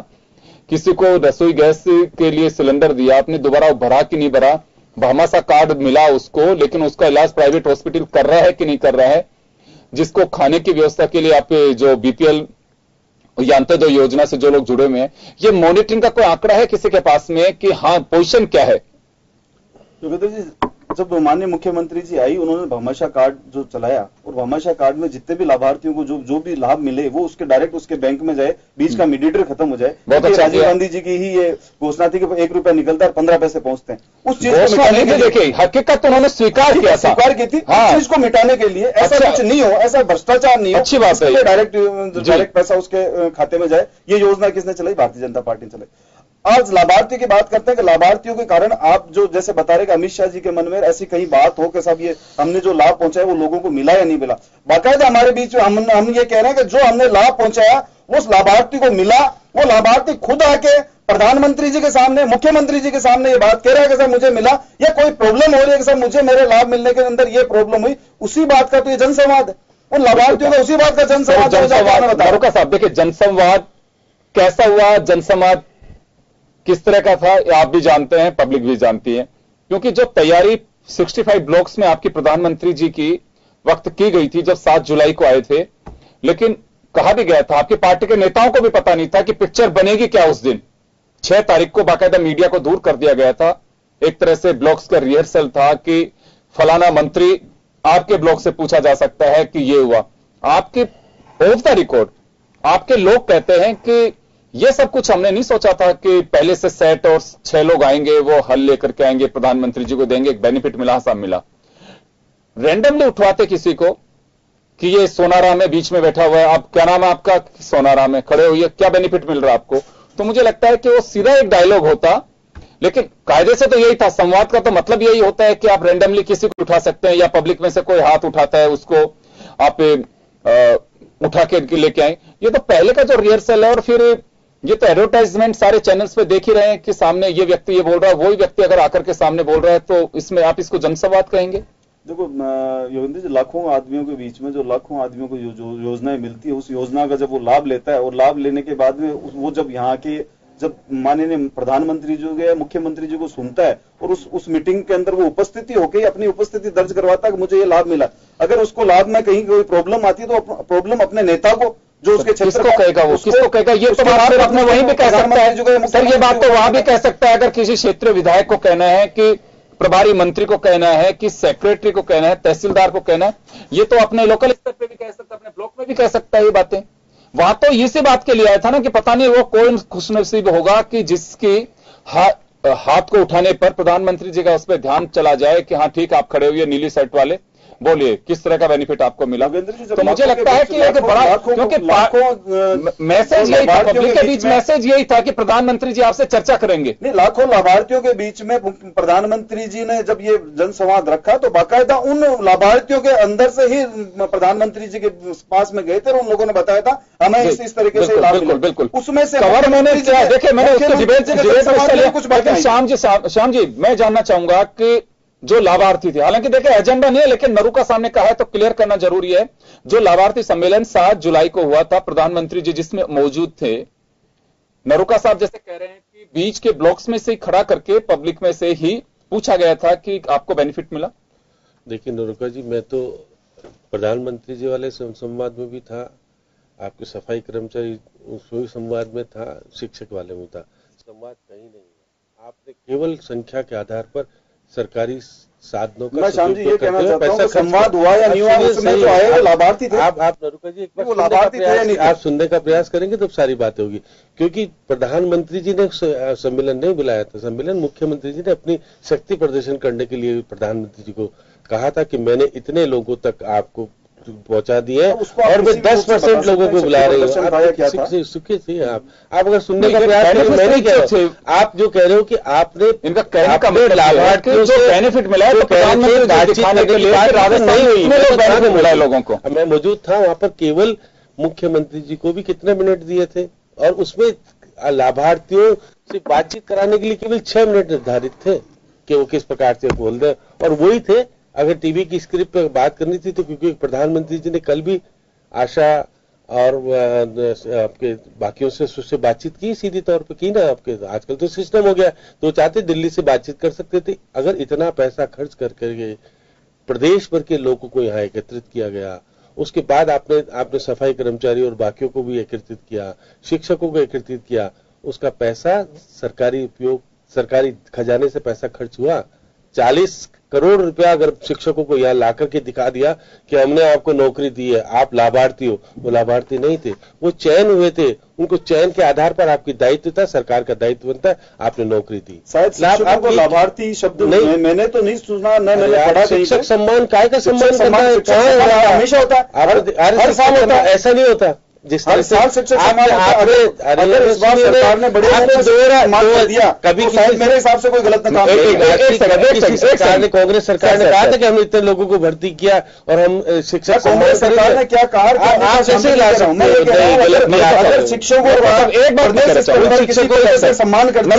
किसी को रसोई गैस के लिए सिलेंडर दिया, आपने दोबारा भरा कि नहीं भरा, भामाशाह कार्ड मिला उसको, लेकिन उसका इलाज प्राइवेट हॉस्पिटल कर रहा है कि नहीं कर रहा है, जिसको खाने की व्यवस्था के लिए आप जो बीपीएल या अंत्योदय योजना से जो लोग जुड़े हुए हैं, ये मॉनिटरिंग का कोई आंकड़ा है किसी के पास में कि हाँ पोजीशन क्या है? योगेंद्र जी, जब माननीय मुख्यमंत्री जी आई, उन्होंने भामाशाह कार्ड जो चलाया, और भामाशाह कार्ड में जितने भी लाभार्थियों को जो भी लाभ मिले वो उसके डायरेक्ट उसके बैंक में जाए, बीच का मीडिएटर खत्म हो जाए। राजीव गांधी जी की ही ये घोषणा थी कि 1 रुपया निकलता है 15 पैसे पहुंचते हैं। उस चीज को मिटाने के लिए देखिए हकीकत उन्होंने स्वीकार की थी, उस चीज को मिटाने के लिए ऐसा कुछ नहीं हो, ऐसा भ्रष्टाचार नहीं हो, अच्छी बात है, डायरेक्ट पैसा उसके खाते में जाए। ये योजना किसने चलाई? भारतीय जनता पार्टी ने चलाई। आज लाभार्थियों की बात करते हैं कि लाभार्थियों के कारण आप जो जैसे बता रहे कि अमित शाह जी के मन में ऐसी कहीं बात हो कि साहब ये हमने जो लाभ पहुंचाया वो लोगों को मिला या नहीं मिला। बाकायदा हमारे बीच हम ये कह रहे हैं कि जो हमने लाभ पहुंचाया वो उस लाभार्थी को मिला। वो लाभार्थी खुद आके प्रधानमंत्री जी के सामने, मुख्यमंत्री जी के सामने ये बात कह रहा है कि साहब मुझे मिला, या कोई प्रॉब्लम हो रही है कि साहब मुझे मेरे लाभ मिलने के अंदर ये प्रॉब्लम हुई, उसी बात का तो ये जनसंवाद है। उन लाभार्थियों का उसी बात का जनसंवाद। साहब देखिए, जनसंवाद कैसा हुआ, जनसंवाद किस तरह का था, आप भी जानते हैं, पब्लिक भी जानती है, क्योंकि जो तैयारी 65 ब्लॉक्स में आपकी प्रधानमंत्री जी की वक्त की गई थी जब 7 जुलाई को आए थे, लेकिन कहा भी गया था, आपकी पार्टी के नेताओं को भी पता नहीं था कि पिक्चर बनेगी क्या उस दिन। 6 तारीख को बाकायदा मीडिया को दूर कर दिया गया था। एक तरह से ब्लॉक्स का रिहर्सल था कि फलाना मंत्री आपके ब्लॉक से पूछा जा सकता है कि ये हुआ। आपके ऑफ द रिकॉर्ड आपके लोग कहते हैं कि ये सब कुछ हमने नहीं सोचा था कि पहले से सेट और 6 लोग आएंगे, वो हल लेकर के आएंगे, प्रधानमंत्री जी को देंगे, एक बेनिफिट मिला, सब मिला। रैंडमली उठवाते किसी को कि ये सोनाराम में बीच में बैठा हुआ है, आप क्या नाम है आपका, सोनाराम में खड़े हुए, क्या बेनिफिट मिल रहा है आपको? तो मुझे लगता है कि वो सीधा एक डायलॉग होता, लेकिन कायदे से तो यही था। संवाद का तो मतलब यही होता है कि आप रैंडमली किसी को उठा सकते हैं, या पब्लिक में से कोई हाथ उठाता है उसको आप उठा के लेके आए। ये तो पहले का जो रिहर्सल है, और फिर ये तो एडवर्टाइजमेंट सारे चैनल्स पे देख ही रहे हैं कि सामने ये व्यक्ति ये बोल रहा है, वही व्यक्ति अगर आकर के सामने बोल रहा है, तो इसमें आप इसको जनसंवाद कहेंगे? देखो योगेंद्र जी, लाखों आदमियों के बीच में जो लाखों आदमियों को जो योजनाएं मिलती है, उस योजना का जब वो लाभ लेता है, और लाभ लेने के बाद में वो जब यहाँ के जब माननीय प्रधानमंत्री जी को या मुख्यमंत्री जी को सुनता है, और उस मीटिंग के अंदर वो उपस्थिति होकर अपनी उपस्थिति दर्ज करवाता है कि मुझे ये लाभ मिला। अगर उसको लाभ में कहीं कोई प्रॉब्लम आती है तो प्रॉब्लम अपने नेता को, जो उसके क्षेत्र को कहेगा, वो किसको कहेगा? ये तो बात अपने वहीं भी कह सकता है सर, ये बात तो वहां भी कह सकता है। अगर किसी क्षेत्रीय विधायक को कहना है, कि प्रभारी मंत्री को कहना है, कि सेक्रेटरी को कहना है, तहसीलदार को कहना है, ये तो अपने लोकल स्तर पे भी कह सकता है, अपने ब्लॉक में भी कह सकता है ये बातें। वहां तो इसी बात के लिए आया था ना कि पता नहीं वो कौन खुशनसीब होगा कि जिसकी हाथ को उठाने पर प्रधानमंत्री जी का उस पर ध्यान चला जाए कि हाँ ठीक, आप खड़े हुए नीली शर्ट वाले, बोलिए किस तरह का बेनिफिट आपको मिला। तो मुझे लगता है कि एक बड़ा, क्योंकि मैसेज यही था, पब्लिक के बीच मैसेज यही था कि प्रधानमंत्री जी आपसे चर्चा करेंगे। नहीं, लाखों लाभार्थियों के बीच में प्रधानमंत्री जी ने जब ये जनसंवाद रखा, तो बाकायदा उन लाभार्थियों के अंदर से ही प्रधानमंत्री जी के पास में गए थे, और उन लोगों ने बताया था हमें इस तरीके से लाभ मिला। बिल्कुल, उसमें से कवर मैंने देखिए, मैंने उसको डिबेट कुछ बात। श्याम जी, मैं जानना चाहूंगा कि जो लाभार्थी थे, हालांकि देखिए एजेंडा नहीं है, लेकिन नरूका सामने कहा है तो क्लियर करना जरूरी है। जो लाभार्थी सम्मेलन 7 जुलाई को हुआ था, प्रधानमंत्री जी जिसमें मौजूद थे, नरूका साहब जैसे कह रहे हैं कि बीच के ब्लॉक्स में से ही खड़ा करके पब्लिक में से ही पूछा गया था कि आपको बेनिफिट मिला। देखिए नरूका जी, मैं तो प्रधानमंत्री जी वाले संवाद में भी था, आपके सफाई कर्मचारी संवाद में था, शिक्षक वाले में था, संवाद कहीं नहीं है। आपने केवल संख्या के आधार पर सरकारी साधनों का, मैं शाम जी ये कहना चाहता हूं, संवाद हुआ या नहीं हुआ, उसमें जो आए वो लाभार्थी थे। आप नरूका जी एक बार वो लाभार्थी थे या नहीं? आप सुनने का प्रयास करेंगे तब सारी बातें होगी, क्योंकि प्रधानमंत्री जी ने सम्मेलन नहीं बुलाया था। सम्मेलन मुख्यमंत्री जी ने अपनी शक्ति प्रदर्शन करने के लिए प्रधानमंत्री जी को कहा था कि मैंने इतने लोगों तक आपको पहुंचा दिए और मैं 10% लोगों को बुला रही हूँ। सुखी थी आप अगर सुनने का प्रयास करें, मैं नहीं कह रहा हूँ, आप जो कह रहे हो कि आपने इनका कहने का मतलब लाभार्थियों को बेनिफिट मिला है, तो प्रधानमंत्री बातचीत करने के लिए राजस्थान नहीं हुई, बेनिफिट मिला है लोगों को। मैं मौजूद था वहां पर, केवल मुख्यमंत्री जी को भी कितने मिनट दिए थे और उसमें लाभार्थियों से बातचीत कराने के लिए केवल 6 मिनट निर्धारित थे कि वो किस प्रकार से बोल रहे, और वही थे। अगर टीवी की स्क्रिप्ट पर बात करनी थी तो क्योंकि प्रधानमंत्री जी ने कल भी आशा और आपके बाकियों से बातचीत की, सीधी तौर पे की ना। आपके आजकल तो सिस्टम हो गया, तो चाहते दिल्ली से बातचीत कर सकते थे। अगर इतना पैसा खर्च करके प्रदेश भर के लोगों को यहाँ एकत्रित किया गया, उसके बाद आपने सफाई कर्मचारी और बाकियों को भी एकत्रित किया, शिक्षकों को एकत्रित किया, उसका पैसा सरकारी खजाने से पैसा खर्च हुआ। 40 करोड़ रुपया अगर शिक्षकों को यहाँ ला करके दिखा दिया कि हमने आपको नौकरी दी है, आप लाभार्थी हो, वो लाभार्थी नहीं थे, वो चयन हुए थे। उनको चयन के आधार पर आपकी दायित्व था, सरकार का दायित्व बनता है, आपने नौकरी दी। शायद आपको लाभार्थी शब्द नहीं, मैंने तो नहीं सुना, न मैंने पढ़ा। शिक्षक सम्मान काय का सम्मान हमेशा होता है, हर साल होता है, ऐसा नहीं होता। जिस तरह से अगर इस बार सरकार ने बड़े दिया, कभी मेरे हिसाब से कोई गलत काम नहीं। कांग्रेस सरकार ने कहा था कि हमने इतने लोगों को भर्ती किया और हम शिक्षक, कांग्रेस सरकार ने क्या कहा, शिक्षकों को सम्मान करते।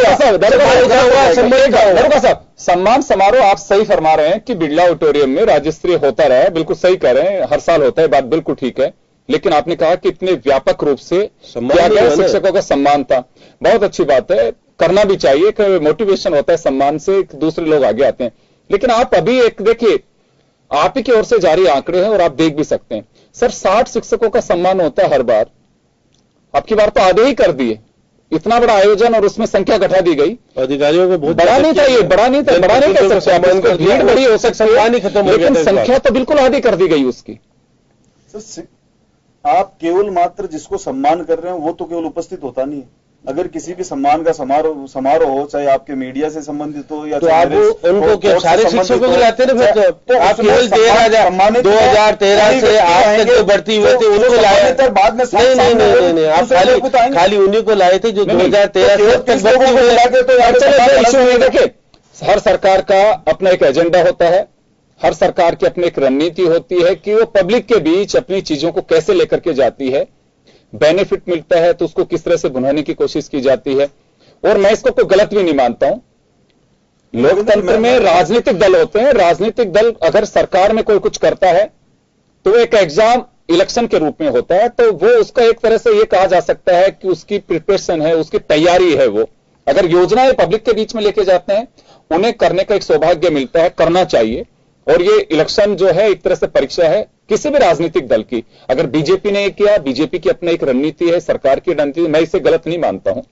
सम्मान समारोह आप सही फरमा रहे हैं कि बिरला ऑडिटोरियम में राज्य स्तरीय होता रहा है, बिल्कुल सही कह रहे हैं, हर साल होता है, बात बिल्कुल ठीक है। लेकिन आपने कहा कि इतने व्यापक रूप से किया गया, शिक्षकों का सम्मान था, बहुत अच्छी बात है, करना भी चाहिए कि मोटिवेशन होता है सम्मान से, दूसरे लोग आगे आते हैं। लेकिन आप अभी एक देखिए, आप ही की ओर से जारी आंकड़े हैं और आप देख भी सकते हैं सर, 60 शिक्षकों का सम्मान होता है हर बार, अब की बार तो आधे ही कर दिए। इतना बड़ा आयोजन और उसमें संख्या घटा दी गई। अधिकारियों को बहुत बड़ा नहीं था, ये बड़ा नहीं कर सकते, भीड़ बड़ी हो सकती है, लेकिन संख्या तो बिल्कुल आधी कर दी गई उसकी। आप केवल मात्र जिसको सम्मान कर रहे हैं वो तो केवल उपस्थित होता नहीं है। अगर किसी भी सम्मान का समारोह हो, चाहे आपके मीडिया से संबंधित हो या तो आप उनको क्या सारे शिक्षकों को लाते ना, फिर तो आप केवल 2013 से आज तक जो भर्ती हुए थे उनको लाए, बाद में नहीं, आप खाली उन्हीं को लाए थे जो 2013 तक भर्ती हुए। देखिए, हर सरकार का अपना एक एजेंडा होता है, हर सरकार की अपनी एक रणनीति होती है कि वो पब्लिक के बीच अपनी चीजों को कैसे लेकर के जाती है। बेनिफिट मिलता है तो उसको किस तरह से भुनाने की कोशिश की जाती है, और मैं इसको कोई गलत भी नहीं मानता हूं। लोकतंत्र में राजनीतिक दल होते हैं, राजनीतिक दल अगर सरकार में कोई कुछ करता है तो एक एग्जाम इलेक्शन के रूप में होता है, तो वो उसका एक तरह से ये कहा जा सकता है कि उसकी प्रिपरेशन है, उसकी तैयारी है। वो अगर योजनाएं पब्लिक के बीच में लेके जाते हैं, उन्हें करने का एक सौभाग्य मिलता है, करना चाहिए। और ये इलेक्शन जो है एक तरह से परीक्षा है किसी भी राजनीतिक दल की। अगर बीजेपी ने किया, बीजेपी की अपनी एक रणनीति है, सरकार की रणनीति, मैं इसे गलत नहीं मानता हूं।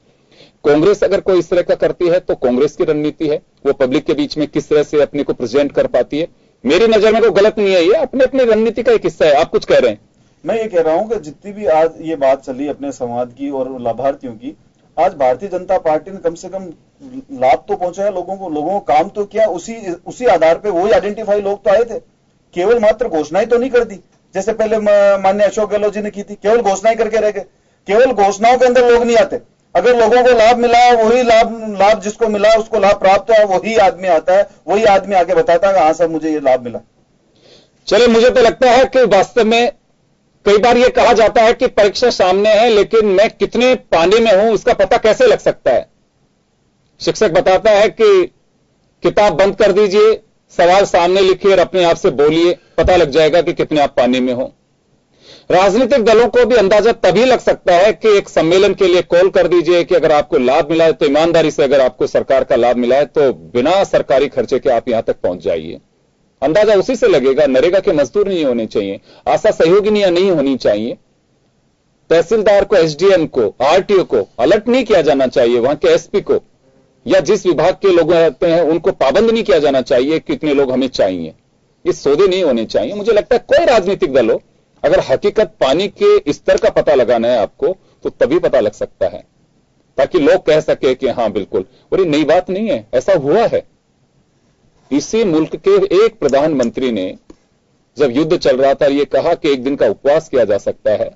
कांग्रेस अगर कोई इस तरह का करती है तो कांग्रेस की रणनीति है, वो पब्लिक के बीच में किस तरह से अपने को प्रेजेंट कर पाती है। मेरी नजर में कोई गलत नहीं है, ये अपने अपनी रणनीति का एक हिस्सा है। आप कुछ कह रहे हैं? मैं ये कह रहा हूं कि जितनी भी आज ये बात चली अपने संवाद की और लाभार्थियों की, आज भारतीय जनता पार्टी ने कम से कम लाभ तो पहुंचाया लोगों को काम तो किया। उसी आधार पे वही आइडेंटिफाई लोग तो आए थे, केवल मात्र घोषणाएं तो नहीं कर दी जैसे पहले माननीय अशोक गहलोत जी ने की थी। केवल घोषणाएं करके रह गए, केवल घोषणाओं के अंदर लोग नहीं आते। अगर लोगों को लाभ मिला, वही लाभ जिसको मिला उसको लाभ प्राप्त हुआ, वही आदमी आता है, वही आदमी आके बताता है हाँ सर मुझे ये लाभ मिला। चलिए, मुझे तो लगता है कि वास्तव में कई बार ये कहा जाता है कि परीक्षा सामने है, लेकिन मैं कितने पानी में हूं इसका पता कैसे लग सकता है। शिक्षक बताता है कि किताब बंद कर दीजिए, सवाल सामने लिखिए और अपने आप से बोलिए, पता लग जाएगा कि कितने आप पानी में हो। राजनीतिक दलों को भी अंदाजा तभी लग सकता है कि एक सम्मेलन के लिए कॉल कर दीजिए कि अगर आपको लाभ मिला है तो ईमानदारी से, अगर आपको सरकार का लाभ मिला है तो बिना सरकारी खर्चे के आप यहां तक पहुंच जाइए। अंदाजा उसी से लगेगा। नरेगा के मजदूर नहीं होने चाहिए, आशा सहयोगिनियां नहीं होनी चाहिए, तहसीलदार को, एसडीएम को, आरटीओ को अलर्ट नहीं किया जाना चाहिए, वहां के एसपी को या जिस विभाग के लोग रहते हैं उनको पाबंद नहीं किया जाना चाहिए कितने लोग हमें चाहिए। ये सौदे नहीं होने चाहिए। मुझे लगता है कोई राजनीतिक दल हो, अगर हकीकत पानी के स्तर का पता लगाना है आपको तो तभी पता लग सकता है, ताकि लोग कह सके कि हां बिल्कुल। और ये नई बात नहीं है, ऐसा हुआ है। इसी मुल्क के एक प्रधानमंत्री ने जब युद्ध चल रहा था ये कहा कि एक दिन का उपवास किया जा सकता है।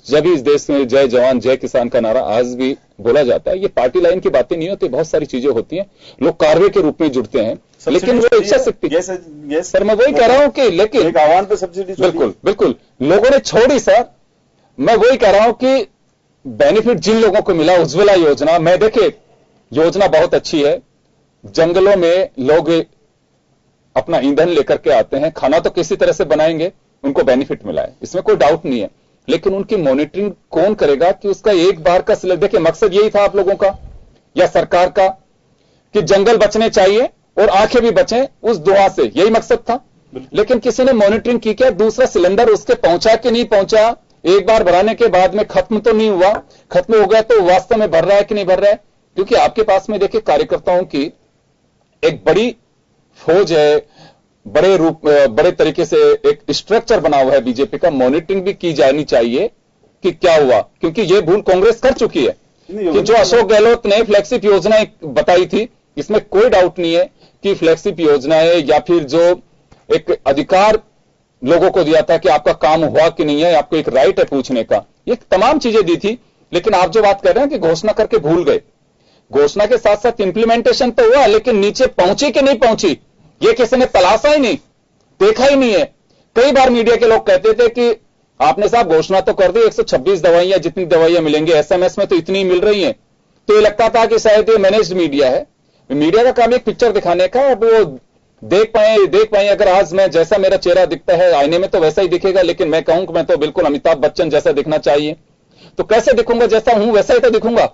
जब इस देश में जय जवान जय किसान का नारा आज भी बोला जाता है। ये पार्टी लाइन की बातें नहीं होती, बहुत सारी चीजें होती हैं, लोग कार्य के रूप में जुड़ते हैं, लेकिन वो इच्छा शक्ति। सर मैं वही कह रहा हूं कि लेकिन एक आह्वान पे सब्सिडी बिल्कुल बिल्कुल लोगों ने छोड़ी। सर मैं वही कह रहा हूं कि बेनिफिट जिन लोगों को मिला, उज्ज्वला योजना, मैं देखे योजना बहुत अच्छी है। जंगलों में लोग अपना ईंधन लेकर के आते हैं, खाना तो किसी तरह से बनाएंगे, उनको बेनिफिट मिला है, इसमें कोई डाउट नहीं है। लेकिन उनकी मॉनिटरिंग कौन करेगा कि उसका एक बार का सिलेक्ट। देखिए मकसद यही था आप लोगों का या सरकार का कि जंगल बचने चाहिए और आंखें भी बचें उस दुआ से, यही मकसद था। लेकिन किसी ने मॉनिटरिंग की क्या? दूसरा सिलेंडर उसके पहुंचा कि नहीं पहुंचा, एक बार भराने के बाद में खत्म तो नहीं हुआ, खत्म हो गया तो वास्तव में भर रहा है कि नहीं भर रहा है। क्योंकि आपके पास में देखिए कार्यकर्ताओं की एक बड़ी फौज है, बड़े तरीके से एक स्ट्रक्चर बना हुआ है बीजेपी का। मॉनिटरिंग भी की जानी चाहिए कि क्या हुआ, क्योंकि यह भूल कांग्रेस कर चुकी है कि जो अशोक गहलोत ने फ्लैगशिप योजना बताई थी, इसमें कोई डाउट नहीं है कि फ्लैगशिप योजना है या फिर जो एक अधिकार लोगों को दिया था कि आपका काम हुआ कि नहीं है, आपको एक राइट है पूछने का, ये तमाम चीजें दी थी। लेकिन आप जो बात कर रहे हैं कि घोषणा करके भूल गए, घोषणा के साथ साथ इंप्लीमेंटेशन तो हुआ, लेकिन नीचे पहुंची कि नहीं पहुंची ये किसी ने तलाशा ही नहीं, देखा ही नहीं है। कई बार मीडिया के लोग कहते थे कि आपने साहब घोषणा तो कर दी, 126 दवाइयां, जितनी दवाइयां मिलेंगी एसएमएस में तो इतनी मिल रही हैं। तो ये लगता था कि शायद ये मैनेज्ड मीडिया है। मीडिया का काम एक पिक्चर दिखाने का, अब वो देख पाए। अगर आज मैं जैसा मेरा चेहरा दिखता है आईने में तो वैसा ही दिखेगा, लेकिन मैं कहूं कि मैं तो बिल्कुल अमिताभ बच्चन जैसा दिखना चाहिए, तो कैसे दिखूंगा? जैसा हूं वैसा ही तो दिखूंगा।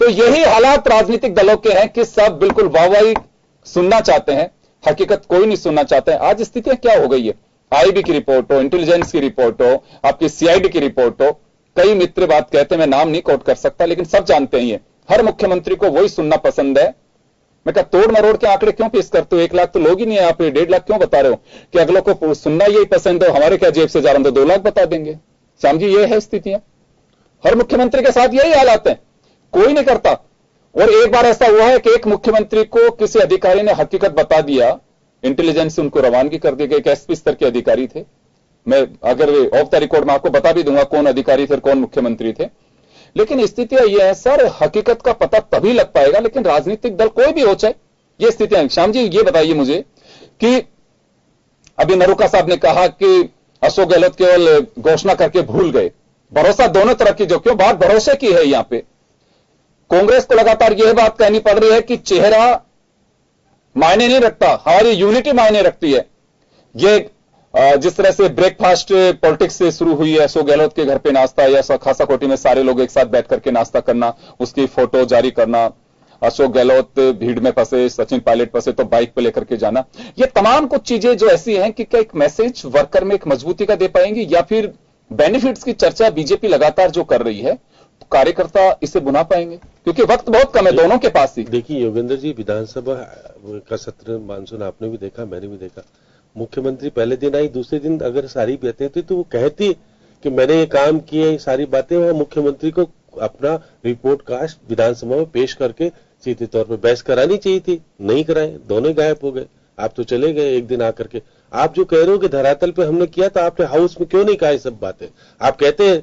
तो यही हालात राजनीतिक दलों के हैं कि सब बिल्कुल वाहवाही सुनना चाहते हैं, हकीकत कोई नहीं सुनना चाहते हैं। आज स्थितियां क्या हो गई है? आईबी की रिपोर्ट हो, इंटेलिजेंस की रिपोर्ट हो, आपकी सीआईडी की रिपोर्ट हो, कई मित्र बात कहते हैं, मैं नाम नहीं कोट कर सकता, लेकिन सब जानते ही है। हर मुख्यमंत्री को वही सुनना पसंद है। मैं कहा तोड़ मरोड़ के आंकड़े क्यों पेश करते हो? 1 लाख तो लोग ही नहीं है, आप 1.5 लाख क्यों बता रहे हो? कि अगलों को सुनना यही पसंद है, हमारे क्या जेब से जा रहा हूं तो 2 लाख बता देंगे। श्याम जी ये है स्थितियां, हर मुख्यमंत्री के साथ यही हालात है, कोई नहीं करता। और एक बार ऐसा हुआ है कि एक मुख्यमंत्री को किसी अधिकारी ने हकीकत बता दिया, इंटेलिजेंस से उनको रवानगी कर दी गई। एक एसपी स्तर के अधिकारी थे, मैं अगर ऑफ द रिकॉर्ड में आपको बता भी दूंगा कौन अधिकारी थे, कौन मुख्यमंत्री थे। लेकिन स्थितियां ये है सर, हकीकत का पता तभी लग पाएगा, लेकिन राजनीतिक दल कोई भी हो चाहे, ये स्थितियां। श्याम जी ये बताइए मुझे कि अभी नरूका साहब ने कहा कि अशोक गहलोत केवल घोषणा करके भूल गए, भरोसा दोनों तरफ की, जो क्यों बात भरोसे की है। यहां पे कांग्रेस को लगातार यह बात कहनी पड़ रही है कि चेहरा मायने नहीं रखता, हमारी यूनिटी मायने रखती है। ये जिस तरह से ब्रेकफास्ट पॉलिटिक्स से शुरू हुई है, अशोक गहलोत के घर पे नाश्ता या खासा कोटी में सारे लोग एक साथ बैठ करके नाश्ता करना, उसकी फोटो जारी करना, अशोक गहलोत भीड़ में फंसे, सचिन पायलट फंसे तो बाइक पे लेकर के जाना, ये तमाम कुछ चीजें जो ऐसी हैं कि क्या एक मैसेज वर्कर में एक मजबूती का दे पाएंगी, या फिर बेनिफिट्स की चर्चा बीजेपी लगातार जो कर रही है तो कार्यकर्ता इसे बुना पाएंगे? क्योंकि वक्त बहुत कम है दोनों के पास ही। देखिए योगेंद्र जी, विधानसभा का सत्र मानसून आपने भी देखा, मैंने भी देखा। मुख्यमंत्री पहले दिन आई, दूसरे दिन अगर सारी बातें थी तो वो कहती कि मैंने ये काम किए, सारी बातें, वो मुख्यमंत्री को अपना रिपोर्ट कास्ट विधानसभा में पेश करके सीधे तौर पर बहस करानी चाहिए थी, नहीं कराए, दोनों गायब हो गए। आप तो चले गए एक दिन आकर के। आप जो कह रहे हो कि धरातल पे हमने किया था, आपने हाउस में क्यों नहीं कहा ये सब बातें? आप कहते हैं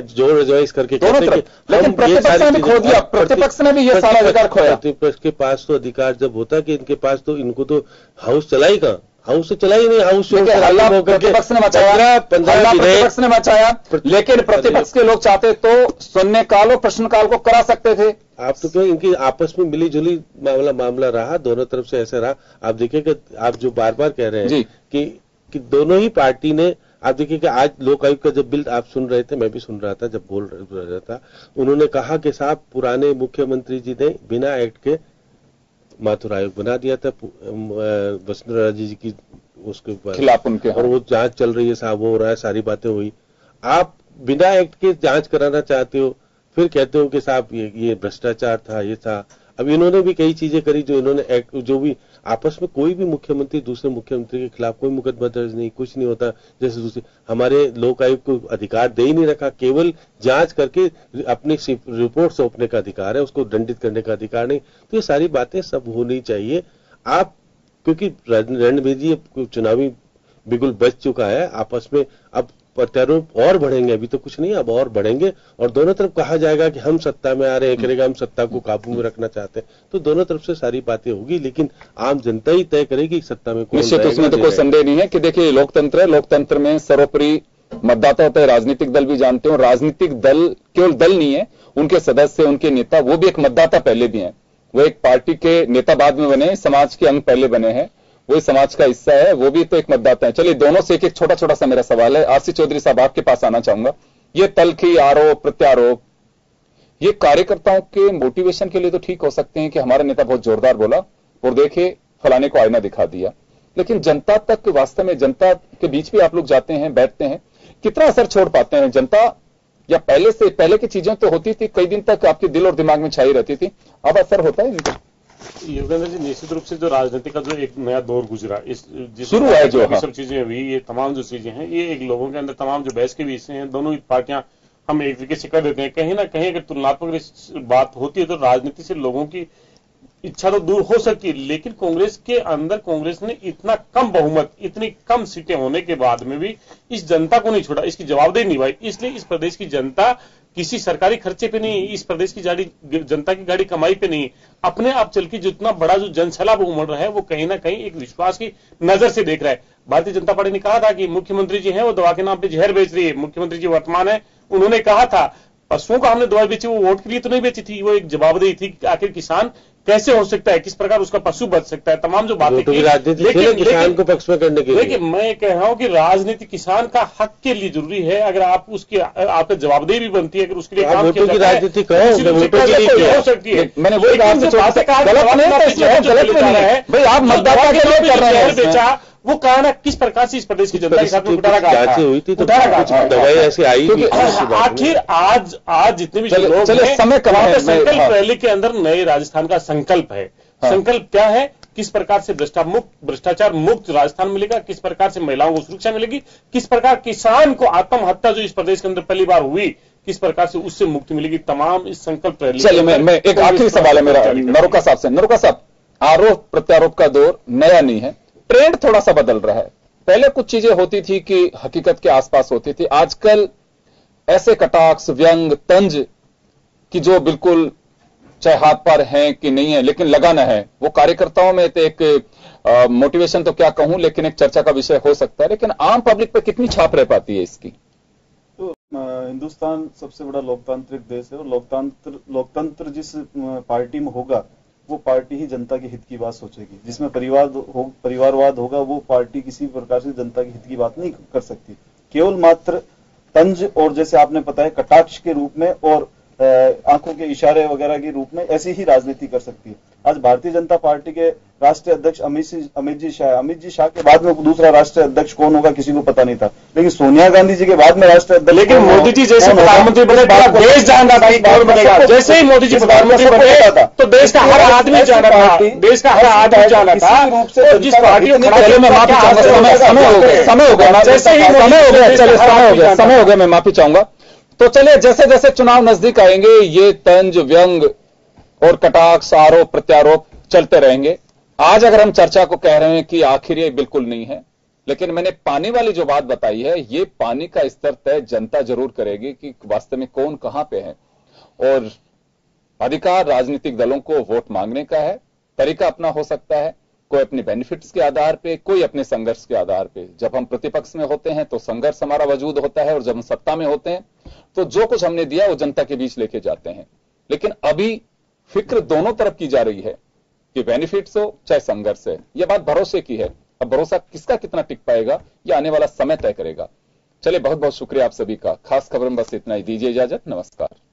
जोर जोइस करके, लेकिन प्रतिपक्ष ने खो दिया, प्रतिपक्ष ने भी ये सारा अधिकार खोया। प्रतिपक्ष के पास तो अधिकार जब होता कि इनके पास तो, इनको तो हाउस चला ही कहाँ, हाउस से चला ही नहीं। हाउस प्रतिपक्ष ने मचाया, लेकिन प्रतिपक्ष के लोग चाहते तो शून्यकाल और प्रश्नकाल को करा सकते थे। आप तो क्यों, इनकी आपस में मिली जुली मामला रहा, दोनों तरफ से ऐसा रहा। आप देखिए कि आप जो बार बार कह रहे हैं कि दोनों ही पार्टी ने आप देखिए कि आज लोक आयुक्त का जब बिल आप सुन रहे थे, मैं भी सुन रहा था जब बोल रहा था, उन्होंने कहा कि साहब पुराने मुख्यमंत्री जी ने बिना एक्ट के माथुर आयोग बना दिया था, वसुंधरा राजे जी की उसके खिलाफ उनके, और वो जांच चल रही है साहब, वो हो रहा है, सारी बातें हुई। आप बिना एक्ट के जांच कराना चाहते हो, फिर कहते हो कि साहब ये भ्रष्टाचार था, ये था। अब इन्होंने भी कई चीजें करी जो इन्होंने एक्ट, जो भी आपस में कोई भी मुख्यमंत्री दूसरे मुख्यमंत्री के खिलाफ कोई मुकदमा दर्ज नहीं, कुछ नहीं होता। जैसे दूसरे हमारे लोक आयोग को अधिकार दे ही नहीं रखा, केवल जांच करके अपनी रिपोर्ट सौंपने का अधिकार है, उसको दंडित करने का अधिकार नहीं। तो ये सारी बातें सब होनी चाहिए। आप क्योंकि रणनीति चुनावी बिगुल बच चुका है, आपस में अब प्रत्यारोप और बढ़ेंगे, अभी तो कुछ नहीं, अब और बढ़ेंगे और दोनों तरफ कहा जाएगा कि हम सत्ता में आ रहे हैं, करेगा हम सत्ता को काबू में रखना चाहते हैं, तो दोनों तरफ से सारी बातें होगी, लेकिन आम जनता ही तय करेगी सत्ता में कौन निश्चित, उसमें तो कोई संदेह नहीं है कि देखिए लोकतंत्र है, लोकतंत्र में सर्वोपरि मतदाता होता है, राजनीतिक दल भी जानते हो, राजनीतिक दल केवल दल नहीं है, उनके सदस्य, उनके नेता, वो भी एक मतदाता पहले भी है। वो एक पार्टी के नेता बाद में बने, समाज के अंग पहले बने हैं, वही समाज का हिस्सा है, वो भी तो एक मतदाता है। चलिए दोनों से एक छोटा छोटा सा मेरा सवाल है। आरसी चौधरी साहब आपके पास आना चाहूंगा। ये तलखी, आरोप प्रत्यारोप, ये कार्यकर्ताओं के मोटिवेशन के लिए तो ठीक हो सकते हैं कि हमारा नेता बहुत जोरदार बोला और देखिए फलाने को आईना दिखा दिया, लेकिन जनता तक, वास्तव में जनता के बीच भी आप लोग जाते हैं, बैठते हैं, कितना असर छोड़ पाते हैं जनता? या पहले की चीजें तो होती थी, कई दिन तक आपके दिल और दिमाग में छाई रहती थी, अब असर होता है इनका? योगेंद्र जी, निश्चित रूप से जो राजनीति का जो एक नया दौर गुजरा, इस शुरू है जो सब चीजें हुई, ये तमाम जो चीजें हैं, ये एक लोगों के अंदर तमाम जो बहस के विषय हैं, दोनों ही पार्टियां हम एक तरीके से कर देते हैं। कहीं ना कहीं अगर तुलनात्मक बात होती है तो राजनीति से लोगों की इच्छा तो दूर हो सकती है, लेकिन कांग्रेस के अंदर कांग्रेस ने इतना कम बहुमत, इतनी कम सीटें होने के बाद में भी इस जनता को नहीं छोड़ा, इसकी जवाबदेही निभाई। इसलिए इस प्रदेश की जनता किसी सरकारी खर्चे पे नहीं, इस प्रदेश की जनता की गाड़ी कमाई पे नहीं, अपने आप चल के जितना बड़ा जो जनसैलाब उमड़ रहा है वो कहीं ना कहीं एक विश्वास की नजर से देख रहा है। भारतीय जनता पार्टी ने कहा था कि मुख्यमंत्री जी हैं वो दवा के नाम पे जहर बेच रही है, मुख्यमंत्री जी वर्तमान है, उन्होंने कहा था पशुओं को हमने दवा बेची, वो वोट के लिए तो नहीं बेची थी, वो एक जवाबदेही थी कि आखिर किसान कैसे हो सकता है, किस प्रकार उसका पशु बच सकता है, तमाम जो बातें की, लेकिन किसान को पक्ष में करने के लिए। देखिए मैं कह रहा हूं कि राजनीति किसान का हक के लिए जरूरी है, अगर आप उसके आपका जवाबदेही भी बनती है, अगर उसके लिए काम किया जाता है, राजनीति कहो हो सकती है। मैंने वही कहा, गलत नहीं है भाई, आप मतदाता के लिए कर रहे हैं बेचा, वो कहा ना किस प्रकार से इस प्रदेश की जनता के साथ में हुई थी, तो दवाई ऐसी आई भी। आखिर आज जितने भी लोग समय संकल्प रैली के अंदर नए राजस्थान का संकल्प है। संकल्प क्या है? किस प्रकार से भ्रष्टाचार मुक्त राजस्थान मिलेगा, किस प्रकार से महिलाओं को सुरक्षा मिलेगी, किस प्रकार किसान को आत्महत्या जो इस प्रदेश के अंदर पहली बार हुई, किस प्रकार से उससे मुक्ति मिलेगी, तमाम इस संकल्प रैली। चलिए मैं एक आखिरी सवाल है मेरा नरोका साहब से। नरोका साहब, आरोप प्रत्यारोप का दौर नया नहीं है, ट्रेंड थोड़ा सा बदल रहा है। पहले कुछ चीजें होती थी कि हकीकत के आसपास होती थी, आजकल ऐसे कटाक्ष, व्यंग, तंज की जो बिल्कुल चाहे हाथ पर हैं कि नहीं है लेकिन लगाना है, वो कार्यकर्ताओं में तो एक मोटिवेशन तो क्या कहूं, लेकिन एक चर्चा का विषय हो सकता है, लेकिन आम पब्लिक पे कितनी छाप रह पाती है इसकी? तो हिंदुस्तान सबसे बड़ा लोकतांत्रिक देश है और लोकतंत्र जिस पार्टी में होगा वो पार्टी ही जनता के हित की बात सोचेगी। जिसमें परिवारवाद होगा वो पार्टी किसी प्रकार से जनता के हित की बात नहीं कर सकती, केवल मात्र तंज और जैसे आपने बताया कटाक्ष के रूप में और आंखों के इशारे वगैरह के रूप में ऐसी ही राजनीति कर सकती है। आज भारतीय जनता पार्टी के राष्ट्रीय अध्यक्ष अमित जी शाह के बाद में दूसरा राष्ट्रीय अध्यक्ष कौन होगा किसी को पता नहीं था, लेकिन सोनिया गांधी जी के बाद में राष्ट्रीय अध्यक्ष, लेकिन मोदी जी जैसे प्रधानमंत्री बने देश जान रहा था कौन बनेगा। जैसे ही मोदी जी प्रधानमंत्री बने तो देश का हर आदमी जान रहा था, देश का हर आदमी जान रहा था। तो जिस पार्टी को समय हो गया, मैं माफी चाहूंगा। तो चलिए जैसे जैसे चुनाव नजदीक आएंगे ये तंज, व्यंग और कटाक्ष, आरोप प्रत्यारोप चलते रहेंगे। आज अगर हम चर्चा को कह रहे हैं कि आखिर ये बिल्कुल नहीं है, लेकिन मैंने पानी वाली जो बात बताई है, ये पानी का स्तर तय जनता जरूर करेगी कि वास्तव में कौन कहां पे है। और अधिकार राजनीतिक दलों को वोट मांगने का है, तरीका अपना हो सकता है, कोई अपने बेनिफिट्स के आधार पे, कोई अपने संघर्ष के आधार पे। जब हम प्रतिपक्ष में होते हैं तो संघर्ष हमारा वजूद होता है, और जब हम सत्ता में होते हैं तो जो कुछ हमने दिया वो जनता के बीच लेके जाते हैं। लेकिन अभी फिक्र दोनों तरफ की जा रही है कि बेनिफिट्स हो चाहे संघर्ष है। यह बात भरोसे की है। अब भरोसा किसका कितना टिक पाएगा ये आने वाला समय तय करेगा। चलिए, बहुत बहुत शुक्रिया आप सभी का। खास खबर में बस इतना ही। दीजिए इजाजत। नमस्कार।